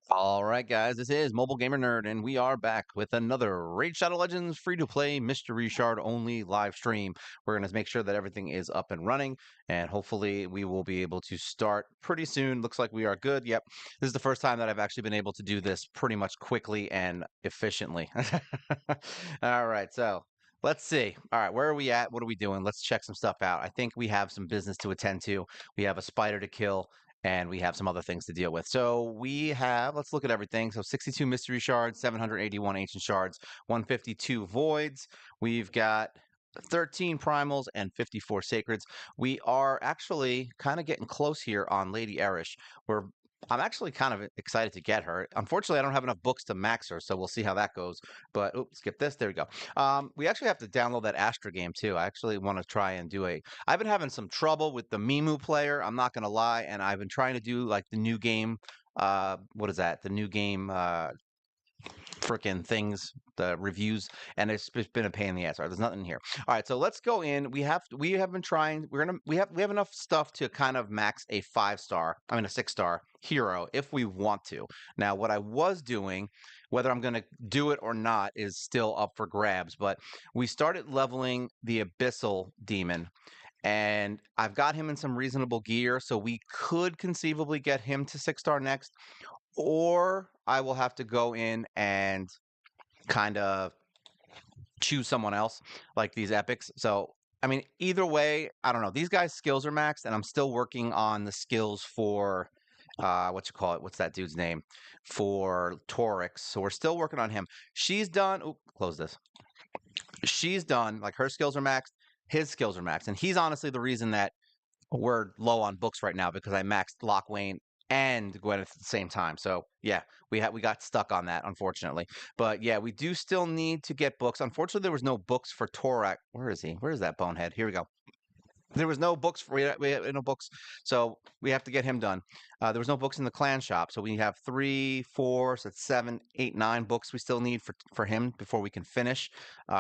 All right, guys, this is Mobile Gamer Nerd, and we are back with another Raid Shadow Legends free-to-play mystery shard only live stream. We're going to make sure that everything is up and running, and hopefully we will be able to start pretty soon. Looks like we are good. Yep, this is the first time that I've actually been able to do this pretty much quickly and efficiently. All right, so let's see. All right, where are we at? What are we doing? Let's check some stuff out. I think we have some business to attend to. We have a spider to kill and we have some other things to deal with. So we have, let's look at everything. So 62 mystery shards, 781 ancient shards, 152 voids. We've got 13 primals and 54 sacreds. We are actually kind of getting close here on Lady Erish. We're I'm actually kind of excited to get her. Unfortunately, I don't have enough books to max her, so we'll see how that goes. But oops, skip this. There we go. We actually have to download that Astra game too. I actually want to try and do a I've been having some trouble with the Mimu player. I'm not gonna lie, and I've been trying to do like the new game. What is that? The new game. Freaking things, the reviews, and it's been a pain in the ass. All right, there's nothing here. All right, so let's go in. We have been trying. We have enough stuff to kind of max a 5-star. I mean a 6-star hero if we want to. Now, what I was doing, whether I'm going to do it or not, is still up for grabs. But we started leveling the Abyssal Demon and I've got him in some reasonable gear, so we could conceivably get him to 6-star next, or I will have to go in and kind of choose someone else like these epics. So, I mean, either way, I don't know. These guys' skills are maxed, and I'm still working on the skills for what you call it? What's that dude's name? For Torix. So we're still working on him. She's done. Oop, close this. She's done. Like her skills are maxed. His skills are maxed, and he's honestly the reason that we're low on books right now because I maxed Lochwain and Gwyneth at the same time. So yeah, we got stuck on that unfortunately. But yeah, we do still need to get books. Unfortunately, there was no books for Torak. Where is he? Where is that bonehead? Here we go. There was no books for we had no books, so we have to get him done. There was no books in the clan shop, so we have 3, 4, so that's 7, 8, 9 books we still need for him before we can finish.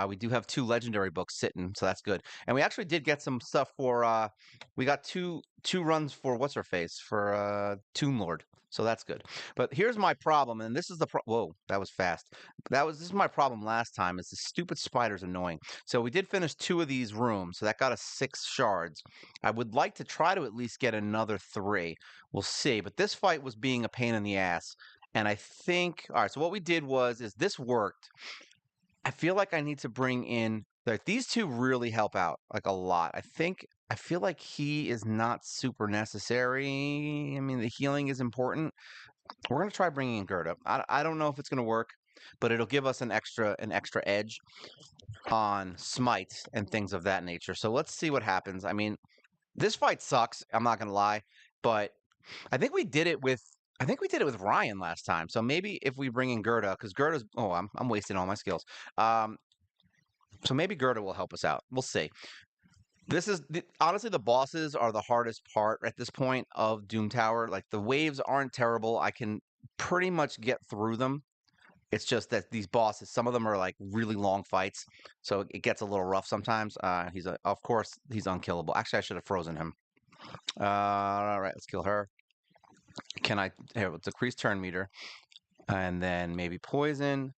We do have 2 legendary books sitting, so that's good. And we actually did get some stuff for. We got two runs for what's her face for Tomb Lord, so that's good. But here's my problem, and this is whoa, that was fast. This is my problem last time. Is the stupid spider's annoying. So we did finish 2 of these rooms, so that got us 6 shards. I would like to try to at least get another 3. We'll see. But this fight was being a pain in the ass. And I think, all right, so what we did is this worked. I feel like I need to bring in, like, these 2 really help out, like, a lot. I feel like he is not super necessary. I mean, the healing is important. We're going to try bringing in Gerda. I don't know if it's going to work, but it'll give us an extra edge on smite and things of that nature. So let's see what happens. I mean, this fight sucks. I'm not gonna lie, but I think we did it with Ryan last time. So maybe if we bring in Gerda, because Gerda's I'm wasting all my skills. Um, so maybe Gerda will help us out. We'll see. Honestly, the bosses are the hardest part at this point of Doom Tower. Like the waves aren't terrible. I can pretty much get through them. It's just that these bosses, some of them are like really long fights, so it gets a little rough sometimes. Of course, he's unkillable. Actually, I should have frozen him. All right, let's kill her. Can I? Here, let's decrease turn meter, and then maybe poison.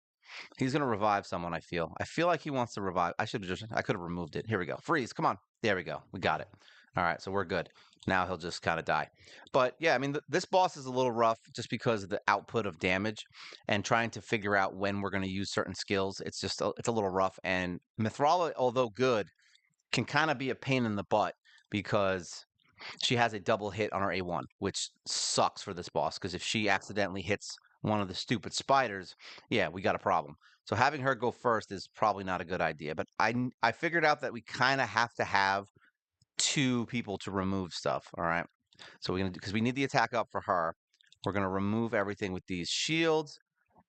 He's gonna revive someone. I feel like he wants to revive. I could have removed it. Here we go. Freeze. Come on. There we go. We got it. All right, so we're good. Now he'll just kind of die. But yeah, I mean, this boss is a little rough just because of the output of damage and trying to figure out when we're going to use certain skills. It's a little rough. And Mithrala, although good, can kind of be a pain in the butt because she has a double hit on her A1, which sucks for this boss because if she accidentally hits one of the stupid spiders, yeah, we got a problem. So having her go first is probably not a good idea. But I figured out that we kind of have to have 2 people to remove stuff. All right. So we're gonna because we need the attack up for her. We're gonna remove everything with these shields.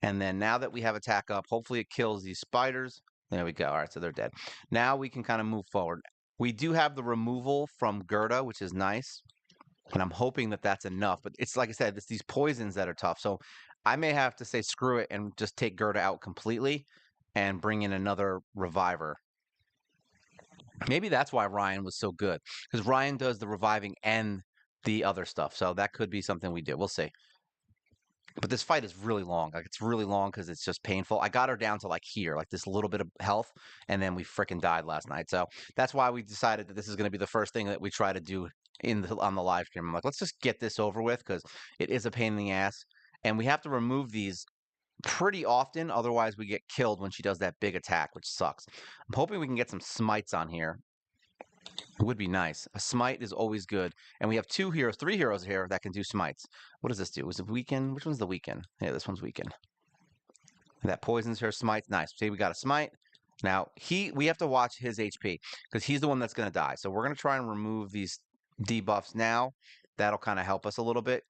And then now that we have attack up, hopefully it kills these spiders. There we go. All right, so they're dead. Now we can kind of move forward. We do have the removal from Gerda, which is nice. And I'm hoping that that's enough. But it's like I said, it's these poisons that are tough. So I may have to say screw it and just take Gerda out completely and bring in another reviver. Maybe that's why Ryan was so good because Ryan does the reviving and the other stuff. So that could be something we do. We'll see. But this fight is really long. Like it's really long because it's just painful. I got her down to like here, like this little bit of health, and then we freaking died last night. So that's why we decided that this is going to be the first thing that we try to do on the live stream. I'm like, let's just get this over with because it is a pain in the ass, and we have to remove these pretty often. Otherwise, we get killed when she does that big attack, which sucks. I'm hoping we can get some smites on here. It would be nice. A smite is always good. And we have three heroes here that can do smites. What does this do? Is it weaken? Which one's the weaken? Yeah, this one's weaken. That poisons her smites. Nice. See, we got a smite. Now, we have to watch his HP because he's the one that's going to die. So we're going to try and remove these debuffs now. That'll kind of help us a little bit.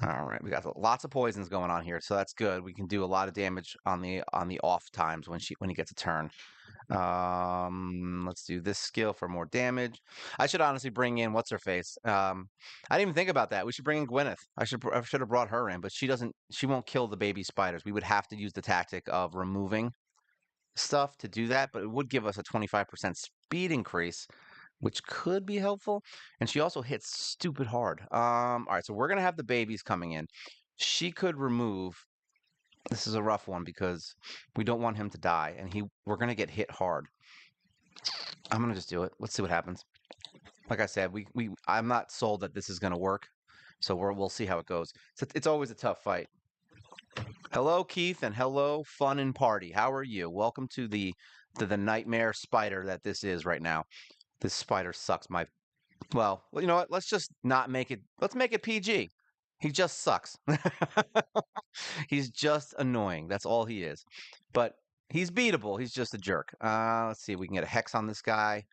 All right, we got lots of poisons going on here, so that's good. We can do a lot of damage on the off times when he gets a turn. Let's do this skill for more damage. I should honestly bring in what's her face. I didn't even think about that. We should bring in Gwyneth. I should have brought her in, but she won't kill the baby spiders. We would have to use the tactic of removing stuff to do that, but it would give us a 25% speed increase, which could be helpful. And she also hits stupid hard. All right, so we're gonna have the babies coming in. She could remove. This is a rough one because we don't want him to die, and we're gonna get hit hard. I'm gonna just do it. Let's see what happens. Like I said, I'm not sold that this is gonna work, so we'll see how it goes. It's always a tough fight. Hello, Keith, and hello, Fun and Party. How are you? Welcome to the nightmare spider that this is right now. This spider sucks. Well, you know what? Let's just not make it. Let's make it PG. He just sucks. He's just annoying. That's all he is. But he's beatable. He's just a jerk. Let's see if we can get a hex on this guy.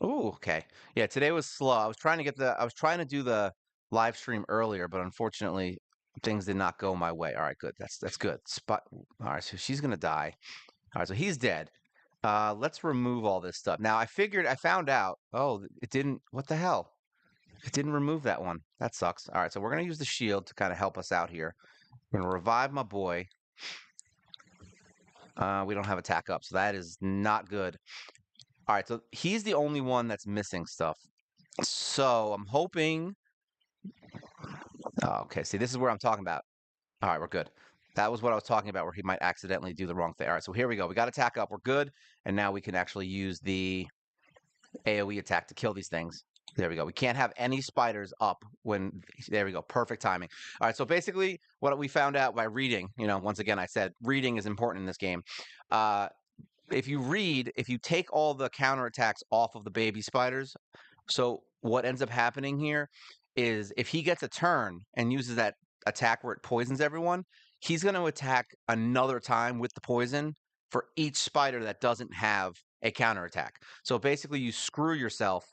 Ooh, okay. Yeah, today was slow. I was trying to do the live stream earlier, but unfortunately things did not go my way. All right, good. That's good. All right, so she's gonna die. All right, so he's dead. Let's remove all this stuff. Now I found out. Oh, it didn't. What the hell? It didn't remove that one. That sucks. All right, so we're gonna use the shield to kind of help us out here. We're gonna revive my boy. We don't have attack up, so that is not good. All right, so he's the only one that's missing stuff. So I'm hoping. Oh, okay, see, this is where I'm talking about. All right, we're good. That was what I was talking about, where he might accidentally do the wrong thing. All right, so here we go. We got attack up. We're good, and now we can actually use the AoE attack to kill these things. There we go. We can't have any spiders up when. There we go. Perfect timing. All right. So basically, what we found out by reading, once again, I said reading is important in this game. If you take all the counterattacks off of the baby spiders, so what ends up happening here is if he gets a turn and uses that attack where it poisons everyone, he's going to attack another time with the poison for each spider that doesn't have a counterattack. So basically, you screw yourself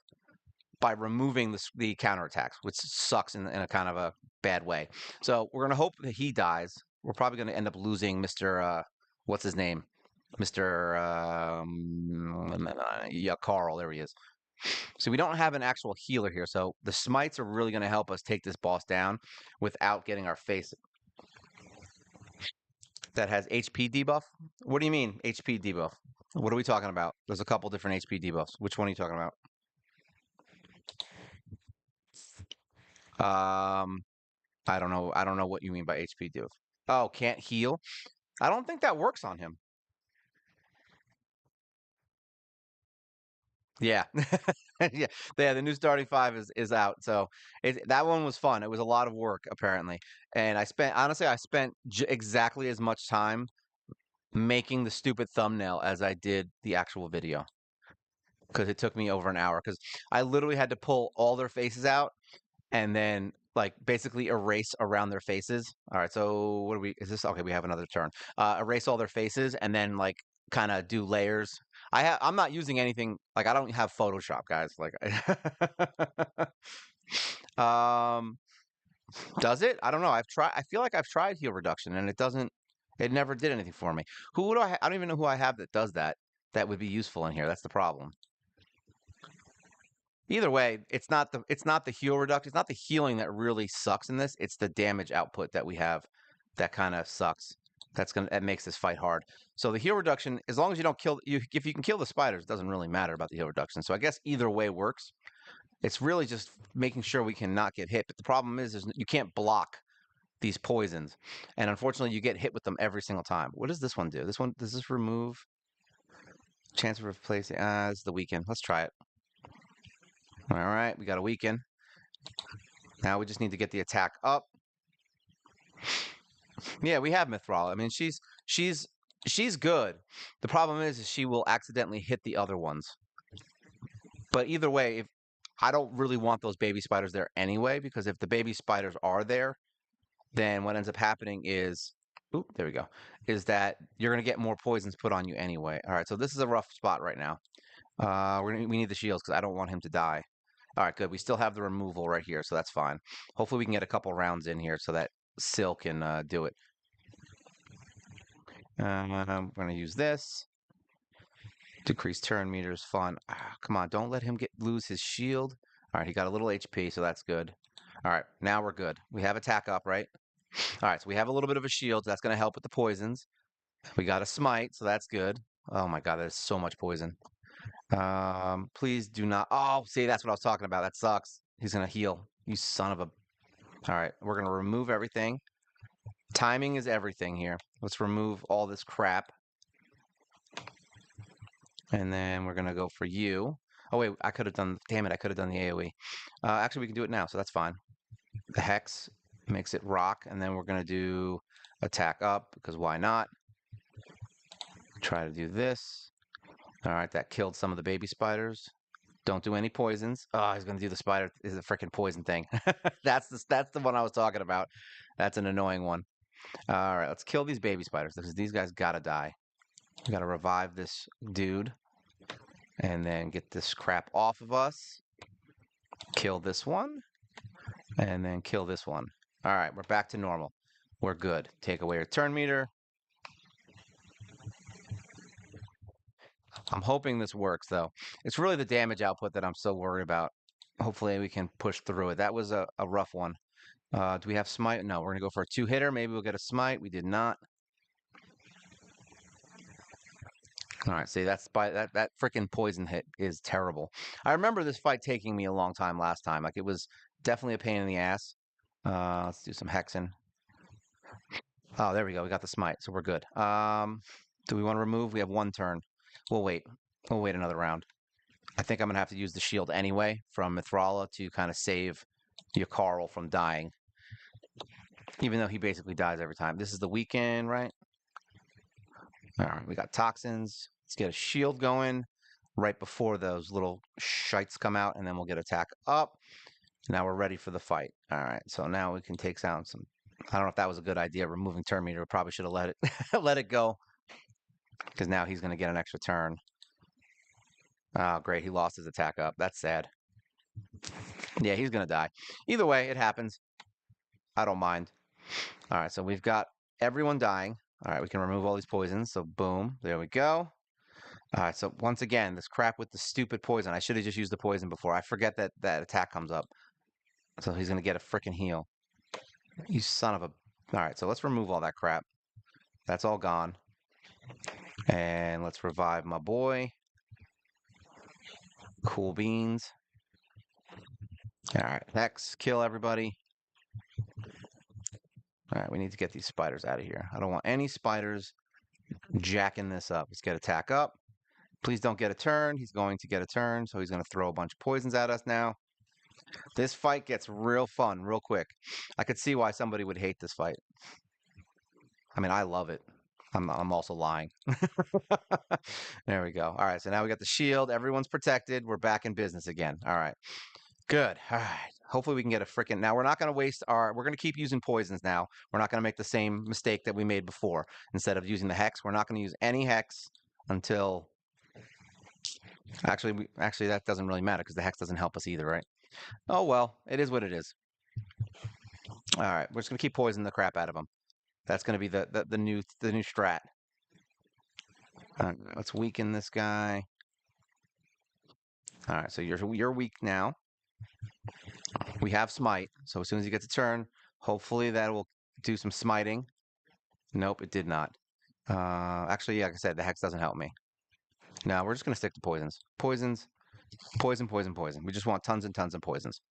by removing the counterattacks, which sucks in a kind of a bad way. So we're going to hope that he dies. We're probably going to end up losing Mr. What's his name? Mr. Yeah, Carl. There he is. So we don't have an actual healer here. So the smites are really going to help us take this boss down without getting our face. That has HP debuff? What do you mean, HP debuff? What are we talking about? There's a couple different HP debuffs. Which one are you talking about? I don't know. I don't know what you mean by HP debuff. Oh, can't heal? I don't think that works on him. Yeah. Yeah. The new starting five is out. So that one was fun. It was a lot of work, apparently. And I spent exactly as much time making the stupid thumbnail as I did the actual video. Because it took me over an hour. Because I literally had to pull all their faces out and then like basically erase around their faces. All right, so is this okay? We have another turn. Erase all their faces and then like kind of do layers. I'm not using anything like I don't have Photoshop, guys. Like, um, does it? I don't know. I feel like I've tried heal reduction and it doesn't. It never did anything for me. Who do I don't even know who I have that does that. That would be useful in here. That's the problem. Either way, it's not the heal reduction. It's not the healing that really sucks in this. It's the damage output that we have that kind of sucks. That makes this fight hard. So the heal reduction, as long as you don't if you can kill the spiders, it doesn't really matter about the heal reduction. So I guess either way works. It's really just making sure we cannot get hit. But the problem is you can't block these poisons. And unfortunately, you get hit with them every single time. What does this one do? This one, does this remove chance of replacing? It's the weaken. Let's try it. All right, we got a weaken. Now we just need to get the attack up. Yeah, we have Mithril. I mean, she's good. The problem is she will accidentally hit the other ones. But either way, if I don't really want those baby spiders there anyway, because if the baby spiders are there, then what ends up happening is, oop, there we go, is that you're gonna get more poisons put on you anyway. All right, so this is a rough spot right now. We need the shields because I don't want him to die. All right, good. We still have the removal right here, so that's fine. Hopefully we can get a couple rounds in here so that Sil can do it. I'm going to use this. Decrease turn meters, fun. Come on, don't let him lose his shield. All right, he got a little HP, so that's good. All right, now we're good. We have attack up, right? All right, so we have a little bit of a shield. So that's going to help with the poisons. We got a smite, so that's good. Oh my god, that is so much poison. Please do not. Oh, see, that's what I was talking about. That sucks. He's going to heal. You son of a. All right, we're going to remove everything. Timing is everything here. Let's remove all this crap. And then we're going to go for you. Oh, wait, I could have done, damn it, I could have done the AoE. Actually, we can do it now, so that's fine. The Hex makes it rock, and then we're going to do attack up, because why not? Try to do this. All right, that killed some of the baby spiders. Don't do any poisons. Oh, he's going to do the spider, is the freaking poison thing. That's the one I was talking about. That's an annoying one. All right, let's kill these baby spiders, because these guys got to die. We got to revive this dude. And then get this crap off of us. Kill this one. And then kill this one. All right, we're back to normal. We're good. Take away your turn meter. I'm hoping this works, though. It's really the damage output that I'm so worried about. Hopefully we can push through it. That was a rough one. Do we have smite? No, we're going to go for a two-hitter. Maybe we'll get a smite. We did not. All right, see, that freaking poison hit is terrible. I remember this fight taking me a long time last time. Like, it was definitely a pain in the ass. Let's do some hexing. Oh, there we go. We got the smite, so we're good. Do we want to remove? We have one turn. We'll wait. We'll wait another round. I think I'm going to have to use the shield anyway from Mithrala to kind of save Yakarl from dying. Even though he basically dies every time. This is the weekend, right? All right, we got toxins. Let's get a shield going right before those little shites come out, and then we'll get attack up. Now we're ready for the fight. All right, so now we can take down some. I don't know if that was a good idea, removing turn meter. Probably should have let it let it go, because now he's going to get an extra turn. Oh, great, he lost his attack up. That's sad. Yeah, he's going to die. Either way, it happens. I don't mind. All right, so we've got everyone dying. All right, we can remove all these poisons. So boom, there we go. All right, so once again, this crap with the stupid poison. I should have just used the poison before. I forget that that attack comes up. So he's going to get a freaking heal. You son of a... All right, so let's remove all that crap. That's all gone. And let's revive my boy. Cool beans. All right, Hex, kill everybody. All right, we need to get these spiders out of here. I don't want any spiders jacking this up. Let's get attack up. Please don't get a turn. He's going to get a turn, so he's going to throw a bunch of poisons at us now. This fight gets real fun real quick. I could see why somebody would hate this fight. I mean, I love it. I'm also lying. There we go. All right, so now we got the shield. Everyone's protected. We're back in business again. All right. Good. All right. Hopefully we can get a freaking... Now, we're not going to waste our... We're going to keep using poisons now. We're not going to make the same mistake that we made before. Instead of using the hex, we're not going to use any hex until... Actually, that doesn't really matter because the hex doesn't help us either, right? Oh, well. It is what it is. All right. We're just going to keep poisoning the crap out of them. That's going to be the new strat. Let's weaken this guy. All right. So you're weak now. We have smite, so as soon as he gets a turn, hopefully that will do some smiting. Nope, it did not. Actually, yeah, like I said, the hex doesn't help me. No, we're just going to stick to poisons. Poisons, Poison, poison, poison. We just want tons and tons of poisons.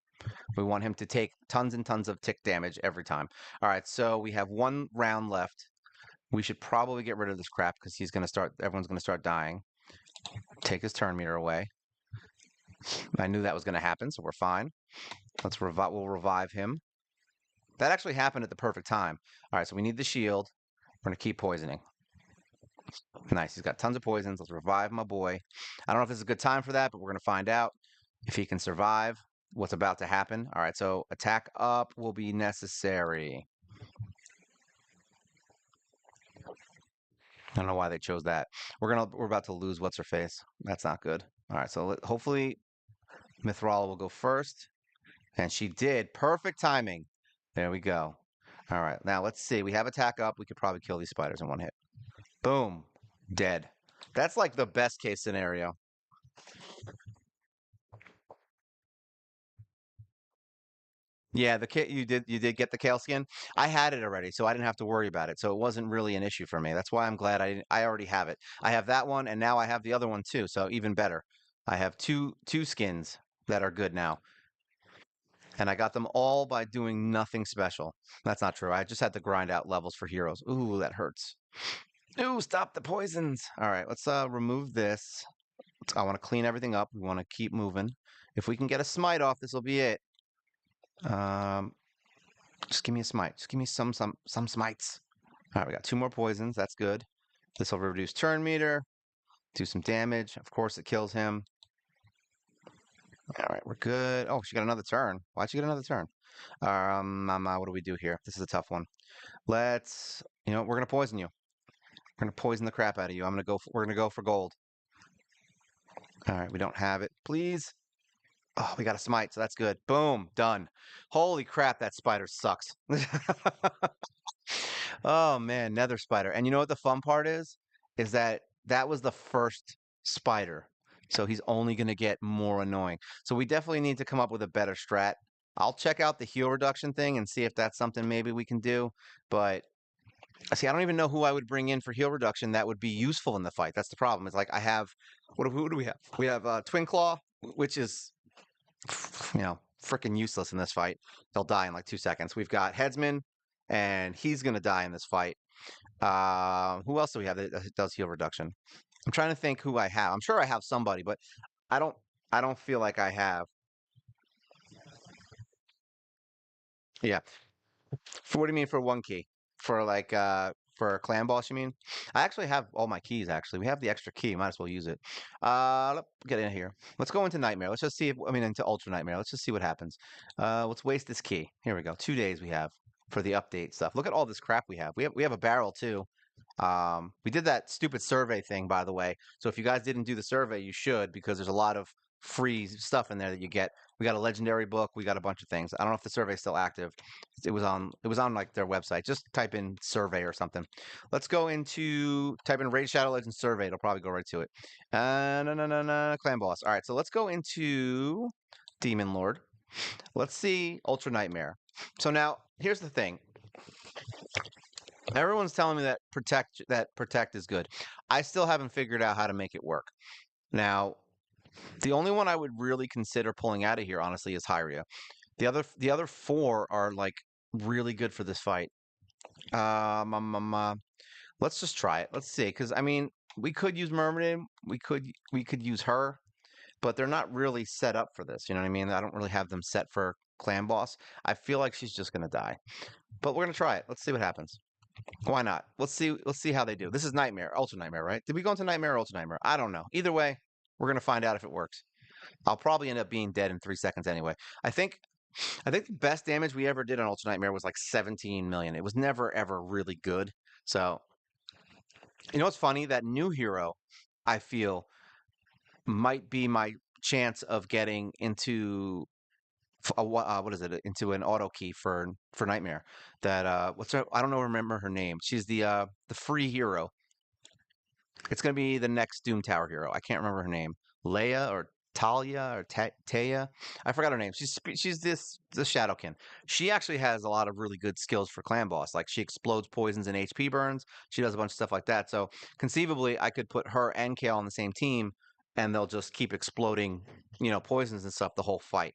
We want him to take tons and tons of tick damage every time. All right, so we have 1 round left. We should probably get rid of this crap because everyone's going to start dying. Take his turn meter away. I knew that was going to happen, so we're fine. We'll revive him. That actually happened at the perfect time. All right, so we need the shield. We're going to keep poisoning. Nice. He's got tons of poisons. Let's revive my boy. I don't know if this is a good time for that, but we're going to find out if he can survive what's about to happen. All right, so attack up will be necessary. I don't know why they chose that. We're about to lose what's her face. That's not good. All right, so hopefully Mithrala will go first, and she did. Perfect timing. There we go. All right, now let's see. We have attack up. We could probably kill these spiders in one hit. Boom, dead. That's like the best case scenario. Yeah, you did get the kale skin. I had it already, so I didn't have to worry about it. So it wasn't really an issue for me. That's why I'm glad I already have it. I have that one, and now I have the other one too. So even better. I have two skins that are good now, and I got them all by doing nothing special. That's not true. I just had to grind out levels for heroes. Ooh, that hurts. Ooh, stop the poisons. All right, let's remove this. I want to clean everything up. We want to keep moving. If we can get a smite off, this will be it. Um, Just give me a smite. Just give me some smites. All right, we got 2 more poisons. That's good. This will reduce turn meter, do some damage. Of course, it kills him. All right, we're good. Oh, she got another turn. Why'd she get another turn? What do we do here? This is a tough one. We're gonna poison you. We're gonna poison the crap out of you. We're gonna go for gold. All right, we don't have it. Please. Oh, we got a smite, so that's good. Boom, done. Holy crap, that spider sucks. Oh man, nether spider. And you know what the fun part is? Is that that was the first spider. So he's only going to get more annoying. So we definitely need to come up with a better strat. I'll check out the heal reduction thing and see if that's something maybe we can do. But see, I don't even know who I would bring in for heal reduction that would be useful in the fight. That's the problem. It's like I have who do we have? We have Twin Claw, which is freaking useless in this fight. They'll die in like 2 seconds. We've got Headsman, and he's gonna die in this fight. Who else do we have that does heal reduction? I'm trying to think who I have. I'm sure I have somebody, but I don't. I don't feel like I have. Yeah. For what do you mean for 1 key? For clan boss, you mean? I actually have all my keys. Actually, we have the extra key. Might as well use it. Let's get in here. Let's go into nightmare. Let's just see if into ultra nightmare. Let's just see what happens. Let's waste this key. Here we go. 2 days we have for the update stuff. Look at all this crap we have. We have a barrel too. We did that stupid survey thing, by the way. So if you guys didn't do the survey, you should because there's a lot of free stuff in there that you get. We got a legendary book. We got a bunch of things. I don't know if the survey's still active. It was on like their website. Just type in survey or something. Let's go into type in Raid Shadow Legends survey. It'll probably go right to it. No, no, no, no, clan boss. All right, so let's go into Demon Lord. Let's see Ultra Nightmare. So now here's the thing. Everyone's telling me that protect is good. I still haven't figured out how to make it work. Now, the only one I would really consider pulling out of here, honestly, is Hyria. The other 4 are like really good for this fight. Let's just try it. Let's see, because we could use Mermaid. We could use her, but they're not really set up for this. You know what I mean? I don't really have them set for clan boss. I feel like she's just gonna die, but we're gonna try it. Let's see what happens. Why not? Let's see. Let's see how they do. This is Nightmare, Ultra Nightmare, right? Did we go into Nightmare or Ultra Nightmare? I don't know. Either way, we're gonna find out if it works. I'll probably end up being dead in 3 seconds anyway. I think. I think the best damage we ever did on Ultra Nightmare was like 17 million. It was never ever really good. So what's funny? That new hero, I feel, might be my chance of getting into what is it into an auto key for Nightmare. That I don't know remember her name. She's the free hero. It's gonna be the next Doom Tower hero. I can't remember her name. Leia or Talia or Taya. I forgot her name. She's the Shadowkin. She actually has a lot of really good skills for clan boss. Like she explodes poisons and HP burns. She does a bunch of stuff like that. So conceivably, I could put her and Kale on the same team and they'll just keep exploding, poisons and stuff the whole fight.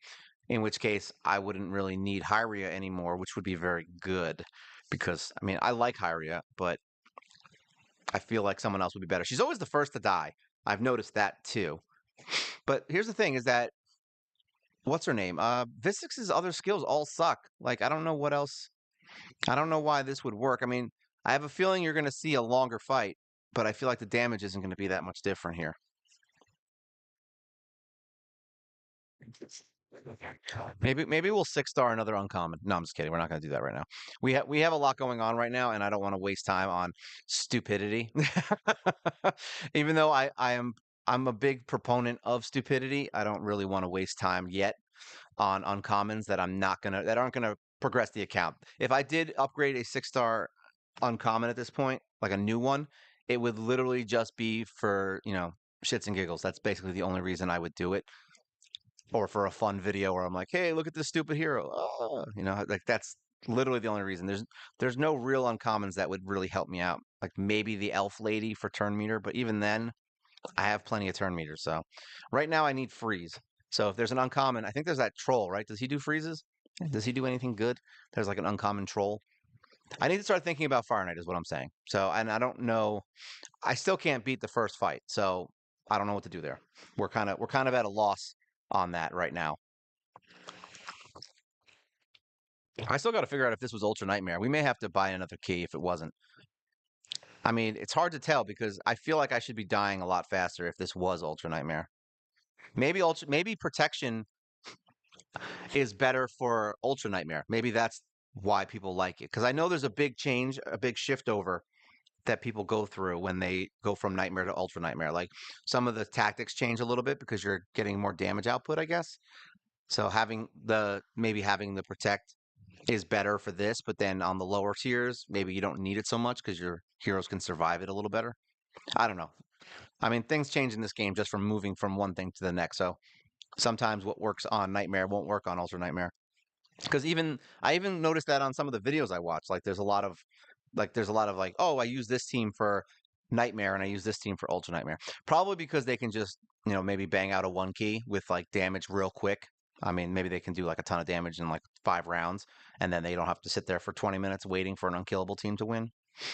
In which case, I wouldn't really need Hyria anymore, which would be very good because I mean I like Hyria, but I feel like someone else would be better. She's always the first to die. I've noticed that too. But here's the thing: is that what's her name? Visix's other skills all suck. Like I don't know what else. I don't know why this would work. I mean, I have a feeling you're going to see a longer fight, but I feel like the damage isn't going to be that much different here. Maybe we'll six star another uncommon. No, I'm just kidding. We're not going to do that right now. We have a lot going on right now, and I don't want to waste time on stupidity. Even though I'm a big proponent of stupidity, I don't really want to waste time yet on uncommons that aren't gonna progress the account. If I did upgrade a six-star uncommon at this point, like a new one, it would literally just be for, shits and giggles. That's basically the only reason I would do it. Or for a fun video where I'm like, hey, look at this stupid hero. Like that's literally the only reason. There's no real uncommons that would really help me out. Like maybe the elf lady for turn meter, but even then, I have plenty of turn meters. So right now I need freeze. So if there's an uncommon, I think there's that troll, right? Does he do freezes? Does he do anything good? There's like an uncommon troll. I need to start thinking about Fire Knight is what I'm saying. So, and I don't know. I still can't beat the first fight. So I don't know what to do there. We're kind of at a loss on that right now. I still got to figure out if this was Ultra Nightmare. We may have to buy another key if it wasn't. I mean, it's hard to tell because I feel like I should be dying a lot faster if this was Ultra Nightmare. Maybe protection is better for Ultra Nightmare. Maybe that's why people like it. Because I know there's a big change, a big shift over that people go through when they go from Nightmare to Ultra Nightmare. Like some of the tactics change a little bit because you're getting more damage output, I guess. So maybe having the protect is better for this, but then on the lower tiers, maybe you don't need it so much because your heroes can survive it a little better. I don't know. I mean, things change in this game just from moving from one thing to the next. So sometimes what works on Nightmare won't work on Ultra Nightmare. Because I even noticed that on some of the videos I watch, there's a lot of like, oh, I use this team for Nightmare and I use this team for Ultra Nightmare. Probably because they can just, maybe bang out a one key with like damage real quick. I mean, maybe they can do like a ton of damage in like 5 rounds, and then they don't have to sit there for 20 minutes waiting for an unkillable team to win.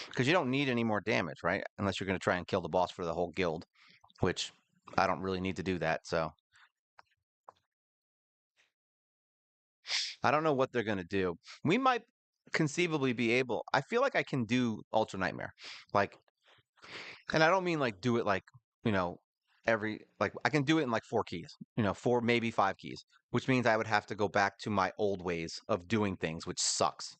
Because you don't need any more damage, right? Unless you're going to try and kill the boss for the whole guild, which I don't really need to do that. So I don't know what they're going to do. We might conceivably be able. I feel like I can do Ultra Nightmare. Like, and I don't mean like do it like, you know, every like I can do it in like 4 keys, four maybe 5 keys, which means I would have to go back to my old ways of doing things, which sucks.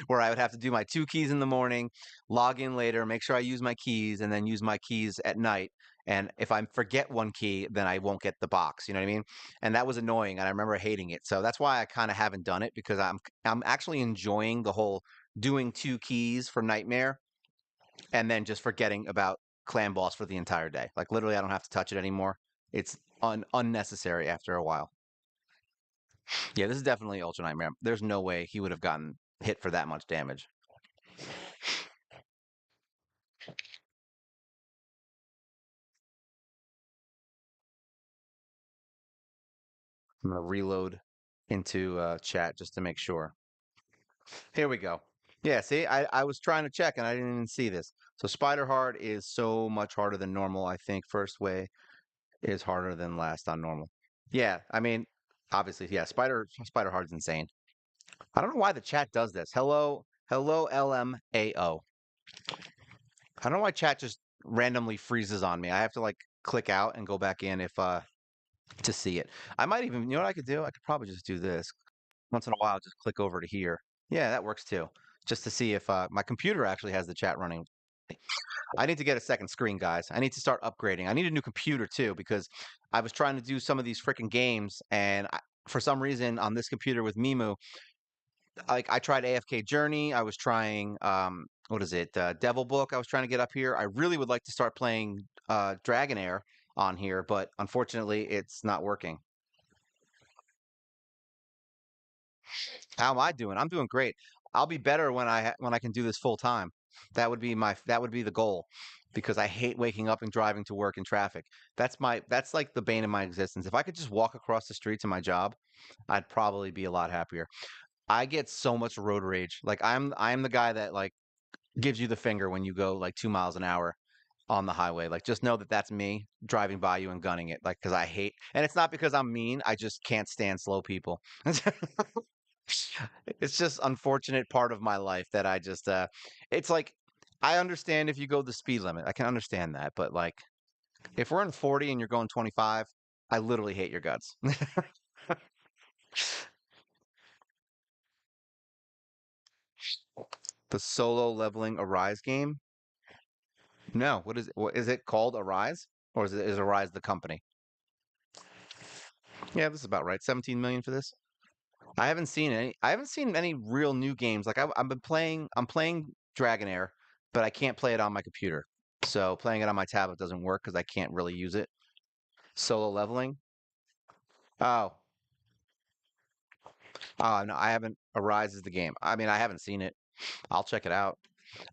Where I would have to do my 2 keys in the morning, log in later, make sure I use my keys, and then use my keys at night. And if I forget one key, then I won't get the box. You know what I mean? And that was annoying, and I remember hating it. So that's why I kind of haven't done it because I'm actually enjoying the whole doing 2 keys for Nightmare and then just forgetting about Clan Boss for the entire day. Like literally, I don't have to touch it anymore. It's unnecessary after a while. Yeah, this is definitely Ultra Nightmare. There's no way he would have gotten hit for that much damage. I'm gonna reload into chat just to make sure. Here we go. Yeah, see, I was trying to check and I didn't even see this. So Spider Hard is so much harder than normal. I think first way is harder than last on normal. Yeah, I mean, obviously, yeah. Spider Hard's insane. I don't know why the chat does this. Hello, LMAO. I don't know why chat just randomly freezes on me. I have to like click out and go back in if to see it. I might even, you know what I could do? I could probably just do this. Once in a while, just click over to here. Yeah, that works too. Just to see if my computer actually has the chat running. I need to get a second screen, guys. I need to start upgrading. I need a new computer too because I was trying to do some of these freaking games, and for some reason on this computer with Mimu, like I tried AFK Journey. I was trying what is it? Devil Book. I was trying to get up here. I really would like to start playing Dragonair on here, but unfortunately, it's not working. How am I doing? I'm doing great. I'll be better when I can do this full time. That would be the goal. because I hate waking up and driving to work in traffic. That's like the bane of my existence. If I could just walk across the street to my job, I'd probably be a lot happier. I get so much road rage. Like I'm the guy that like gives you the finger when you go like 2 miles an hour on the highway. Like just know that that's me driving by you and gunning it. Like because I hate, and it's not because I'm mean. I just can't stand slow people. It's just unfortunate part of my life that I just it's like I understand if you go the speed limit. I can understand that, but like if we're in 40 and you're going 25, I literally hate your guts. The solo leveling Arise game? No, what is it? What is it called? Arise? Or is Arise the company? Yeah, this is about right. 17 million for this. I haven't seen any real new games. Like I'm playing Dragonair, but I can't play it on my computer. So playing it on my tablet doesn't work because I can't really use it. Solo leveling. Oh, oh no, I haven't. Arise is the game. I mean, I haven't seen it. I'll check it out.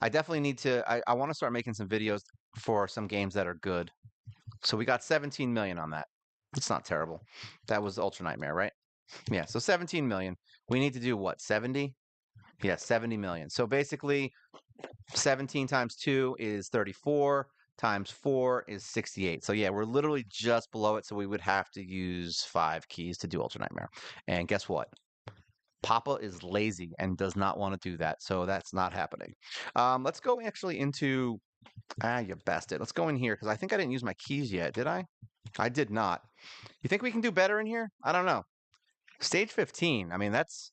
I definitely need to. I want to start making some videos for some games that are good. So we got 17 million on that. It's not terrible. That was Ultra Nightmare, right? Yeah. So 17 million. We need to do what? 70? Yeah, 70 million. So basically, 17 times 2 is 34, times 4 is 68. So yeah, we're literally just below it. So we would have to use 5 keys to do Ultra Nightmare. And guess what? Papa is lazy and does not want to do that. So that's not happening. Let's go actually into. Ah, you bastard. Let's go in here because I think I didn't use my keys yet, did I? I did not. You think we can do better in here? I don't know. Stage 15. I mean, that's.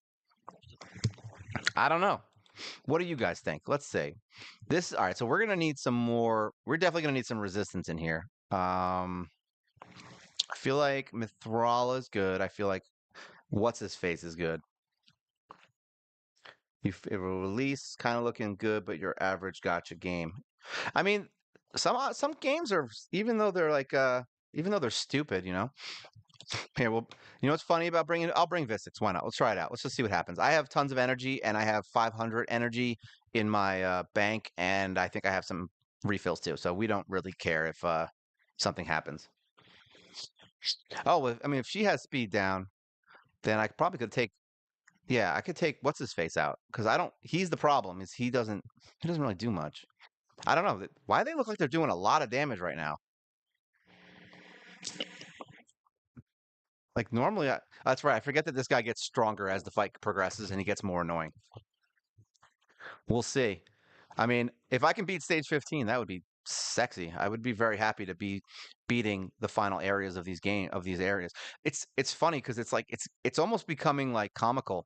I don't know. What do you guys think? Let's see. This all right, so we're gonna need some more. We're definitely gonna need some resistance in here. I feel like Mithrala is good. I feel like what's his face is good. It will release kind of looking good, but your average gotcha game. I mean, some games are even though they're like even though they're stupid, you know. Here, well, you know what's funny about bringing? I'll bring Visix. Why not? Let's try it out. Let's just see what happens. I have tons of energy, and I have 500 energy in my bank, and I think I have some refills too. So we don't really care if something happens. Oh, I mean, if she has speed down, then I probably could take. Yeah, I could take what's his face out because I don't. He's the problem. Is he doesn't really do much. I don't know why they look like they're doing a lot of damage right now. Like normally, that's right. I forget that this guy gets stronger as the fight progresses, and he gets more annoying. We'll see. I mean, if I can beat stage 15, that would be sexy. I would be very happy to be beating the final areas of these areas. It's funny because it's like it's almost becoming like comical.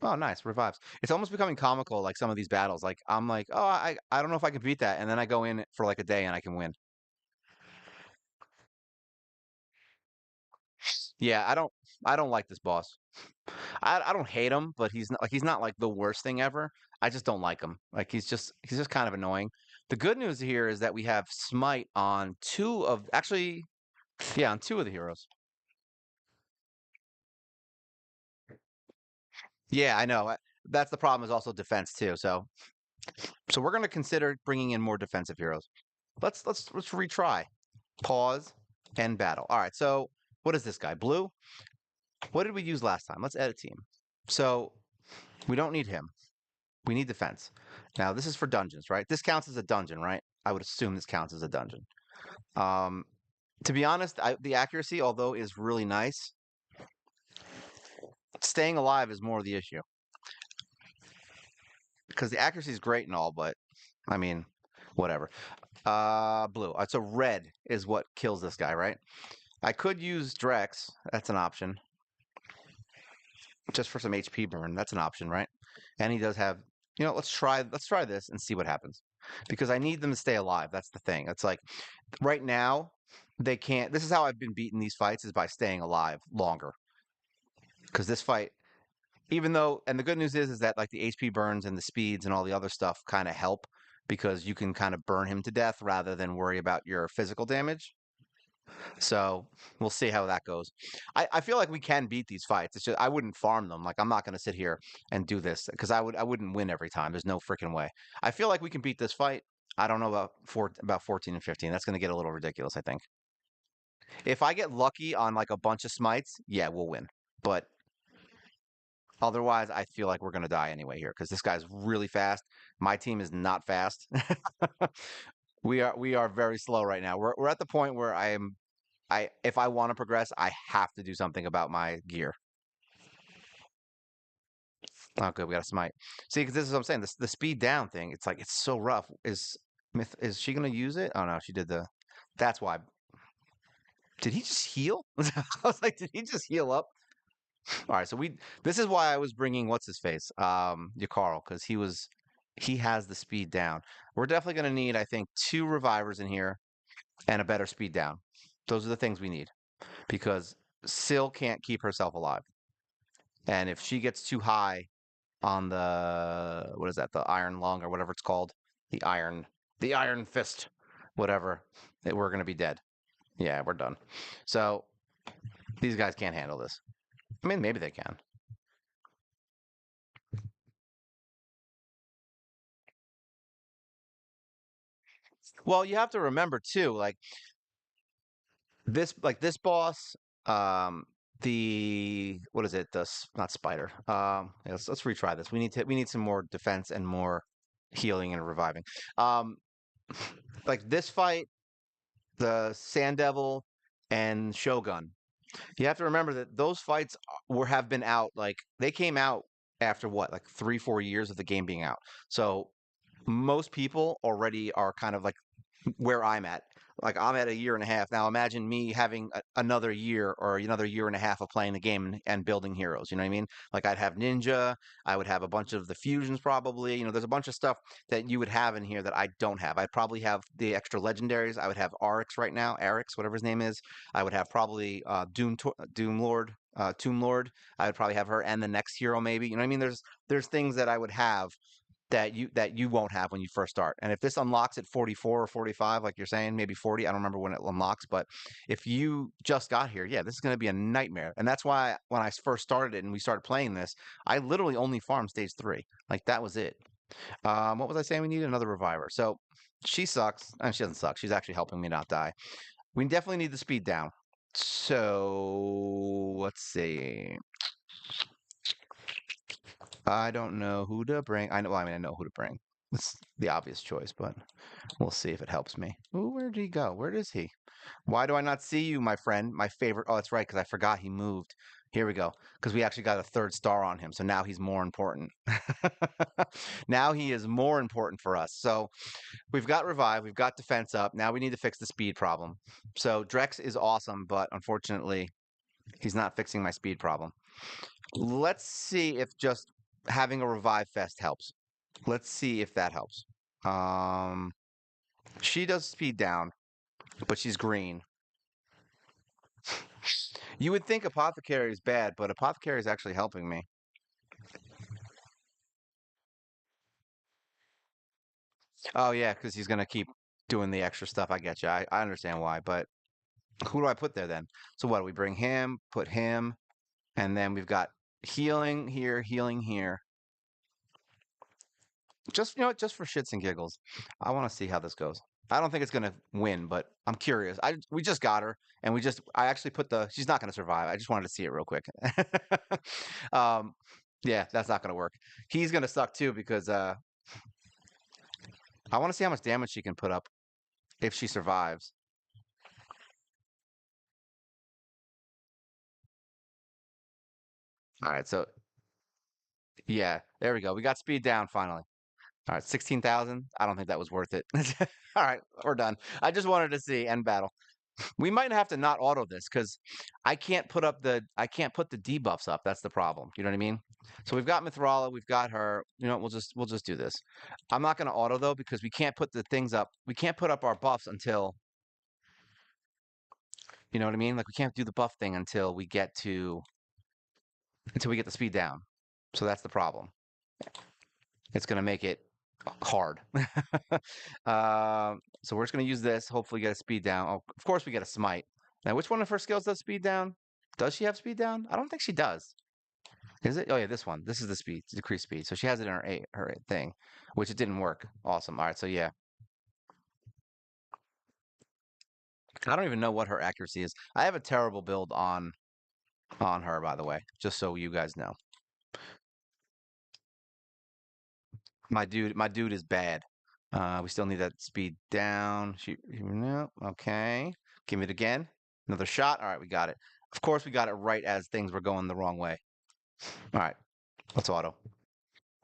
Oh, nice revives. It's almost becoming comical like some of these battles. Like I'm like, oh, I don't know if I can beat that, and then I go in for like a day and I can win. Yeah, I don't like this boss. I don't hate him, but he's not like the worst thing ever. I just don't like him. Like he's just kind of annoying. The good news here is that we have Smite on two of actually yeah, on two of the heroes. Yeah, I know. That's the problem is also defense too. So we're going to consider bringing in more defensive heroes. Let's retry. Pause and battle. All right. So what is this guy? Blue? What did we use last time? Let's edit team. So we don't need him. We need defense. Now, this is for dungeons, right? This counts as a dungeon, right? I would assume this counts as a dungeon. Um, to be honest, the accuracy, although is really nice, staying alive is more the issue because the accuracy is great and all, but I mean, whatever. Blue. So red is what kills this guy, right? I could use Drex. That's an option. Just for some HP burn. That's an option, right? And he does have. You know, let's try this and see what happens. Because I need them to stay alive. That's the thing. It's like right now they can't. This is how I've been beating these fights is by staying alive longer. Because this fight, even though, and the good news is that like the HP burns and the speeds and all the other stuff kind of help because you can kind of burn him to death rather than worry about your physical damage. So we'll see how that goes. I feel like we can beat these fights. It's just I wouldn't farm them. Like I'm not going to sit here and do this because I wouldn't win every time. There's no freaking way. I feel like we can beat this fight. I don't know about 14 and 15. That's going to get a little ridiculous, I think. If I get lucky on like a bunch of smites, yeah, we'll win. But otherwise, I feel like we're going to die anyway here because this guy's really fast. My team is not fast. We are very slow right now. We're at the point where I if I want to progress, I have to do something about my gear. Oh, good. We got a smite. See, because this is what I'm saying. The speed down thing. It's like it's so rough. Is she gonna use it? Oh no, she did the. That's why. Did he just heal? I was like, did he just heal up? All right. So we. This is why I was bringing what's his face, Yakarl, because he has the speed down. We're definitely gonna need, I think, two revivers in here and a better speed down. Those are the things we need because Syl can't keep herself alive, and if she gets too high on the what is that, the iron lung or whatever it's called, the iron fist, whatever, we're gonna be dead. Yeah, we're done. So these guys can't handle this. I mean, maybe they can. Well, you have to remember too, like this boss, um, the what is it? Not spider. Yeah, let's retry this. We need some more defense and more healing and reviving. Um, like this fight, the Sand Devil and Shogun. You have to remember that those fights have been out, like they came out after what, like 3 4 years of the game being out. So most people already are kind of like where I'm at. Like I'm at a year and a half now. Imagine me having another year or another year and a half of playing the game and building heroes. You know what I mean? Like I'd have Ninja, I would have a bunch of the fusions probably. There's a bunch of stuff that you would have in here that I don't have. I'd probably have the extra legendaries. I would have Arix right now, Arix, whatever his name is. I would have probably Doom Lord, Tomb Lord. I would probably have her and the next hero maybe. You know what I mean? There's things that I would have that you won't have when you first start. And if this unlocks at 44 or 45, like you're saying, maybe 40, I don't remember when it unlocks, but if you just got here, yeah, this is going to be a nightmare. And that's why when I first started it and we started playing this, I literally only farmed stage 3. Like that was it. What was I saying? We need another reviver. So she sucks. And she doesn't suck. She's actually helping me not die. We definitely need the speed down. So let's see. I don't know who to bring. I know. Well, I mean, I know who to bring. It's the obvious choice, but we'll see if it helps me. Ooh, where did he go? Where is he? Why do I not see you, my friend? My favorite. Oh, that's right, because I forgot he moved. Here we go. Because we actually got a third star on him, so now he's more important. Now he is more important for us. So we've got revive, we've got defense up. Now we need to fix the speed problem. So Drex is awesome, but unfortunately, he's not fixing my speed problem. Let's see if just having a revive fest helps. Let's see if that helps. Um, she does speed down, but she's green. You would think Apothecary is bad, but Apothecary is actually helping me. Oh yeah, because he's gonna keep doing the extra stuff. I get you. I understand why, but who do I put there then? So what do we bring him? Put him, and then we've got healing here, healing here. Just just for shits and giggles. I want to see how this goes. I don't think it's gonna win, but I'm curious. We just got her, and I actually put the. She's not gonna survive. I just wanted to see it real quick. um, yeah, that's not gonna work. He's gonna suck too because I want to see how much damage she can put up if she survives. All right, so yeah, there we go. We got speed down finally. All right, 16,000. I don't think that was worth it. All right, we're done. I just wanted to see end battle. We might have to not auto this because I can't put the debuffs up. That's the problem. You know what I mean? So we've got Mithrala, we've got her. We'll just do this. I'm not going to auto though because we can't put the things up. We can't put up our buffs until you know what I mean. Like we can't do the buff thing until we get the speed down. So that's the problem. It's going to make it hard. So we're just going to use this. Hopefully, get a speed down. Oh, of course, we get a smite. Now, which one of her skills does speed down? Does she have speed down? I don't think she does. Is it? Oh yeah, this one. This is the speed, decrease speed. So she has it in her thing, which it didn't work. Awesome. All right. So yeah. I don't even know what her accuracy is. I have a terrible build on her, by the way, just so you guys know. My dude is bad. We still need that speed down. No, okay. Give it again. Another shot. All right, we got it. Of course, we got it right as things were going the wrong way. All right, let's auto.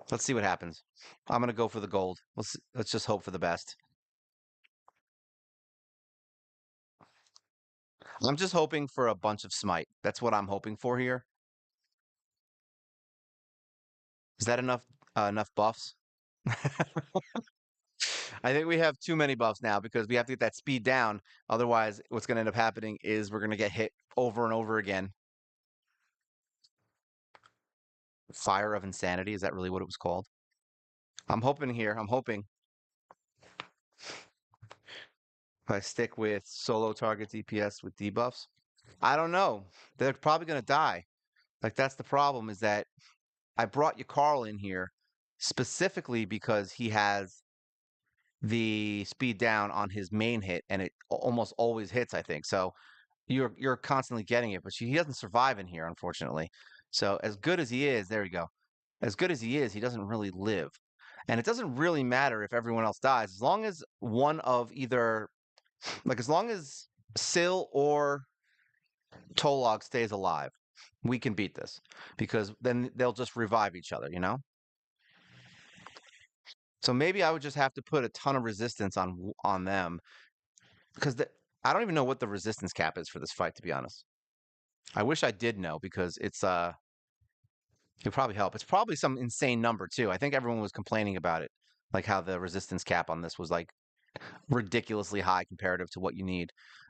Let's see what happens. I'm gonna go for the gold. Let's just hope for the best. I'm just hoping for a bunch of smite. That's what I'm hoping for here. Is that enough buffs? I think we have too many buffs now because we have to get that speed down. Otherwise, what's going to end up happening is we're going to get hit over and over again. Fire of Insanity, is that really what it was called? I'm hoping here. I'm hoping if I stick with solo target DPS with debuffs. I don't know. They're probably going to die. Like that's the problem is that I brought you Carl in here specifically because he has the speed down on his main hit and it almost always hits, I think. So you're constantly getting it, but he doesn't survive in here, unfortunately. So as good as he is, there we go. As good as he is, he doesn't really live. And it doesn't really matter if everyone else dies, as long as one of either like as long as Syl or Tolog stays alive, we can beat this. Because then they'll just revive each other, you know? So maybe I would just have to put a ton of resistance on them because I don't even know what the resistance cap is for this fight, to be honest. I wish I did know because it'd probably help. It's probably some insane number too. I think everyone was complaining about it, like how the resistance cap on this was like ridiculously high comparative to what you need.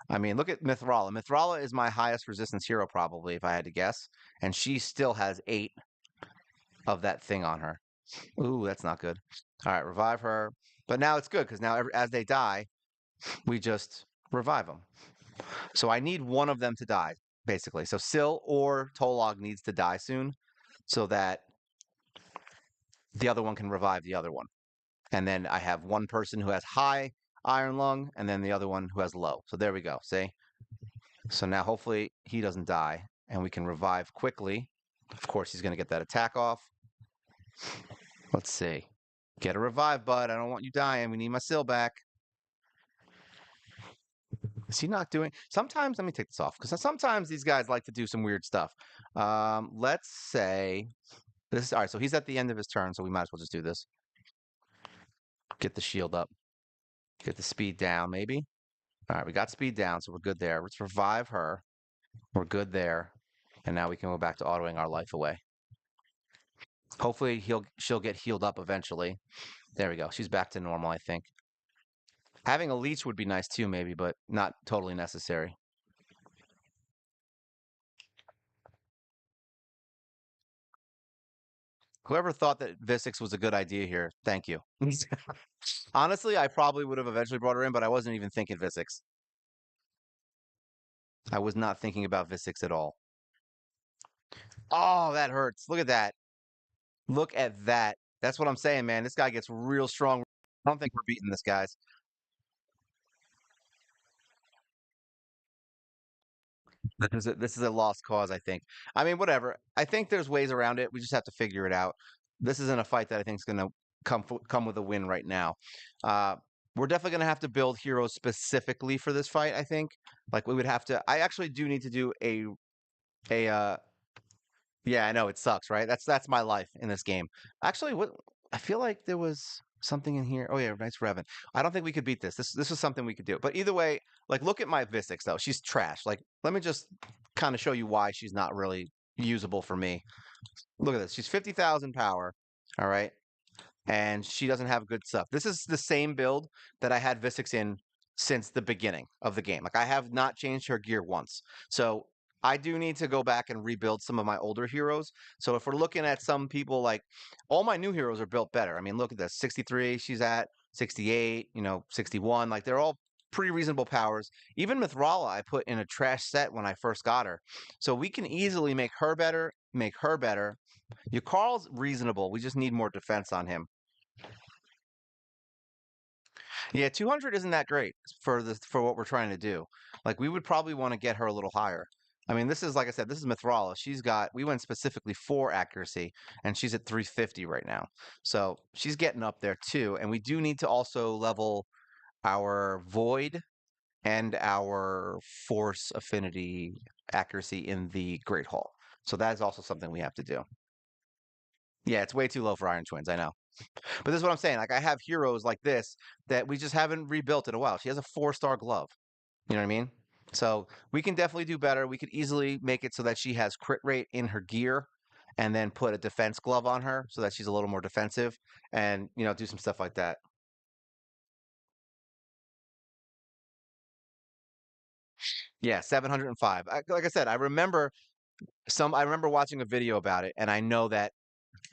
I mean, look at Mithrala. Mithrala is my highest resistance hero probably, if I had to guess, and she still has 8 of that thing on her. Ooh, that's not good. All right, revive her. But now it's good because now as they die, we just revive them. So I need one of them to die, basically. So Syl or Tolog needs to die soon so that the other one can revive the other one. And then I have one person who has high iron lung and then the other one who has low. So there we go. See? So now hopefully he doesn't die and we can revive quickly. Of course, he's going to get that attack off. Let's see. Get a revive, bud. I don't want you dying. We need my Syl back. Is he not doing? Sometimes, let me take this off because sometimes these guys like to do some weird stuff. Let's say this is all right. So he's at the end of his turn, so we might as well just do this. Get the shield up. Get the speed down, maybe. All right, we got speed down, so we're good there. Let's revive her. We're good there. And now we can go back to autoing our life away. Hopefully she'll get healed up eventually. There we go. She's back to normal, I think. Having a leech would be nice too, maybe, but not totally necessary. Whoever thought that Visix was a good idea here, thank you. Honestly, I probably would have eventually brought her in, but I wasn't even thinking Visix. I was not thinking about Visix at all. Oh, that hurts. Look at that. Look at that. That's what I'm saying, man. This guy gets real strong. I don't think we're beating this, guys. This is a lost cause, I think. I mean, whatever. I think there's ways around it. We just have to figure it out. This isn't a fight that I think is going to come with a win right now. Uh, we're definitely going to have to build heroes specifically for this fight, I think. Like we would have to. I actually do need to do a. Yeah, I know it sucks, right? That's my life in this game. Actually, what I feel like there was something in here. Oh yeah, nice Revan. I don't think we could beat this. This was something we could do. But either way, like look at my Visix though. She's trash. Like let me just kind of show you why she's not really usable for me. Look at this. She's 50,000 power. All right and she doesn't have good stuff. This is the same build that I had Visix in since the beginning of the game. Like I have not changed her gear once. So I do need to go back and rebuild some of my older heroes. So if we're looking at some people like all my new heroes are built better. I mean, look at this. 63 she's at, 68, 61. Like they're all pretty reasonable powers. Even Mithrala I put in a trash set when I first got her. So we can easily make her better, make her better. Your Carl's reasonable. We just need more defense on him. Yeah, 200 isn't that great for what we're trying to do. Like we would probably want to get her a little higher. I mean, this is like I said, this is Mithrala. We went specifically for accuracy, and she's at 350 right now. So she's getting up there too. And we do need to also level our void and our force affinity accuracy in the Great Hall. So that is also something we have to do. Yeah, it's way too low for Iron Twins, I know. But this is what I'm saying. Like I have heroes like this that we just haven't rebuilt in a while. She has a 4-star glove. You know what I mean? So we can definitely do better. We could easily make it so that she has crit rate in her gear and then put a defense glove on her so that she's a little more defensive and, do some stuff like that. Yeah, 705. Like I said, I remember watching a video about it and I know that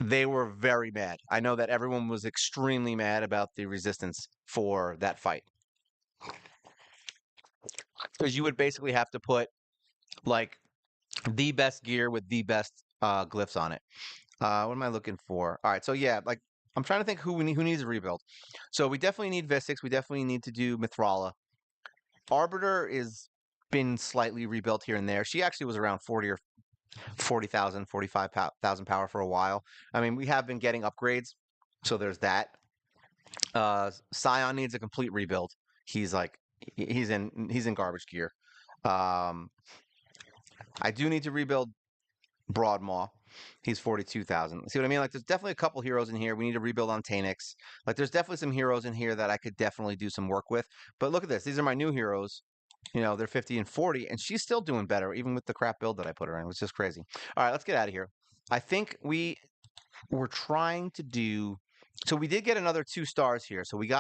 they were very mad. I know that everyone was extremely mad about the resistance for that fight because you would basically have to put like the best gear with the best glyphs on it. What am I looking for? All right, so yeah, like I'm trying to think who needs a rebuild. So we definitely need Visix. We definitely need to do Mithrala. Arbiter is been slightly rebuilt here and there. She actually was around 40 or 40,000, 45,000 power for a while. I mean, we have been getting upgrades, so there's that. Scion needs a complete rebuild. He's like he's in garbage gear. Um, I do need to rebuild Broadmaw. He's 42,000. See what I mean? Like, there's definitely a couple heroes in here. We need to rebuild on Tanix. Like, there's definitely some heroes in here that I could definitely do some work with. But look at this. These are my new heroes. They're 50 and 40, and she's still doing better, even with the crap build that I put her in. It was just crazy. All right, let's get out of here. I think we were trying to do. So we did get another 2 stars here. So we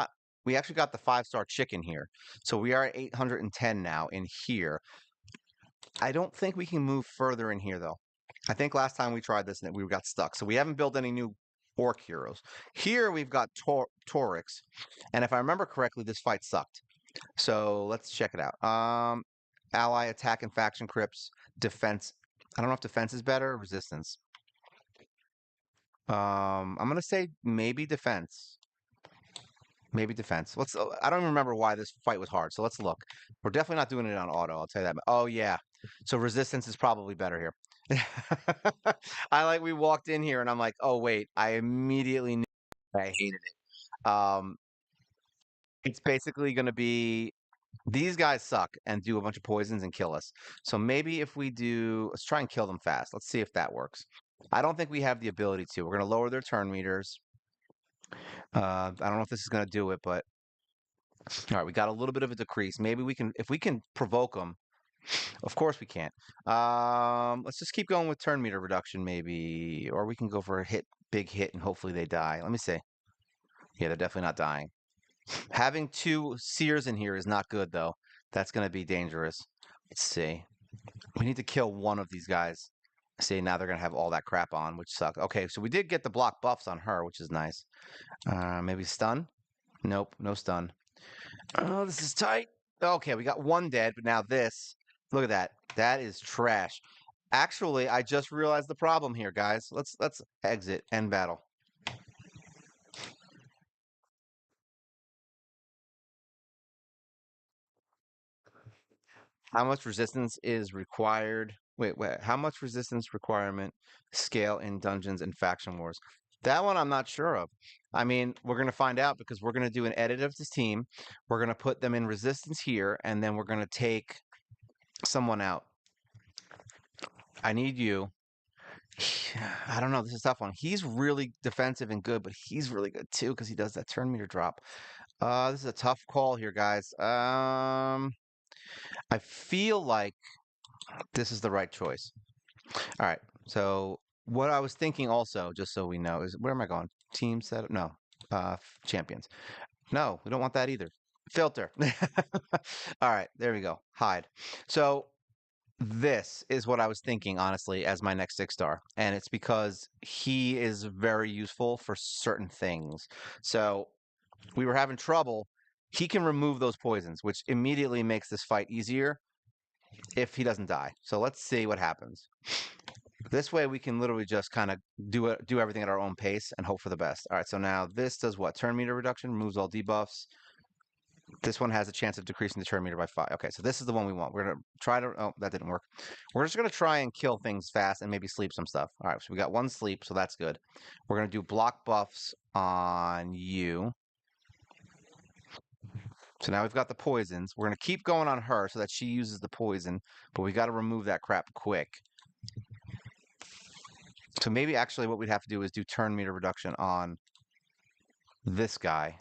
actually got the 5-star chicken here. So we are at 810 now in here. I don't think we can move further in here, though. I think last time we tried this, and we got stuck. So we haven't built any new orc heroes. Here we've got Torix, and if I remember correctly, this fight sucked. So let's check it out. Ally attack and faction crypts, defense. I don't know if defense is better or resistance. I'm gonna say maybe defense. Maybe defense. I don't even remember why this fight was hard. So let's look. We're definitely not doing it on auto. I'll tell you that. Oh yeah. So resistance is probably better here. We walked in here and I'm like, oh wait, I immediately knew I hated it. It's basically gonna be these guys suck and do a bunch of poisons and kill us. So maybe if let's try and kill them fast. Let's see if that works. I don't think we have the ability to. We're gonna lower their turn meters. I don't know if this is gonna do it, but all right, we got a little bit of a decrease. Maybe if we can provoke them. Of course we can't. Let's just keep going with turn meter reduction, maybe, or we can go for a big hit, and hopefully they die. Let me see. Yeah, they're definitely not dying. Having 2 seers in here is not good, though. That's going to be dangerous. Let's see. We need to kill one of these guys. See, now they're going to have all that crap on, which sucks. Okay, so we did get the block buffs on her, which is nice. Maybe stun? Nope, no stun. Oh, this is tight. Okay, we got one dead, but now this. Look at that. That is trash. Actually, I just realized the problem here, guys. Let's exit end battle. How much resistance is required? Wait. How much resistance requirement scale in dungeons and faction wars? That one I'm not sure of. I mean, we're going to find out because we're going to do an edit of this team. We're going to put them in resistance here, and then we're going to take someone out. I need you. I don't know. This is a tough one. He's really defensive and good, but he's really good too because he does that turn meter drop. This is a tough call here, guys. I feel like this is the right choice. All right. So what I was thinking also, just so we know, is where am I going? Team setup? No. Champions. No, we don't want that either. Filter. All right, there we go. Hide. So this is what I was thinking, honestly, as my next 6-star. And it's because he is very useful for certain things. So we were having trouble. He can remove those poisons, which immediately makes this fight easier if he doesn't die. So let's see what happens. This way we can literally just kind of do everything at our own pace and hope for the best. All right, so now this does what? Turn meter reduction, removes all debuffs. This one has a chance of decreasing the turn meter by 5. Okay, so this is the one we want. We're gonna try to. Oh, that didn't work. We're just gonna try and kill things fast and maybe sleep some stuff. All right, so we got one sleep, so that's good. We're gonna do block buffs on you. So now we've got the poisons. We're gonna keep going on her so that she uses the poison, but we got to remove that crap quick. So maybe actually what we'd have to do is do turn meter reduction on this guy.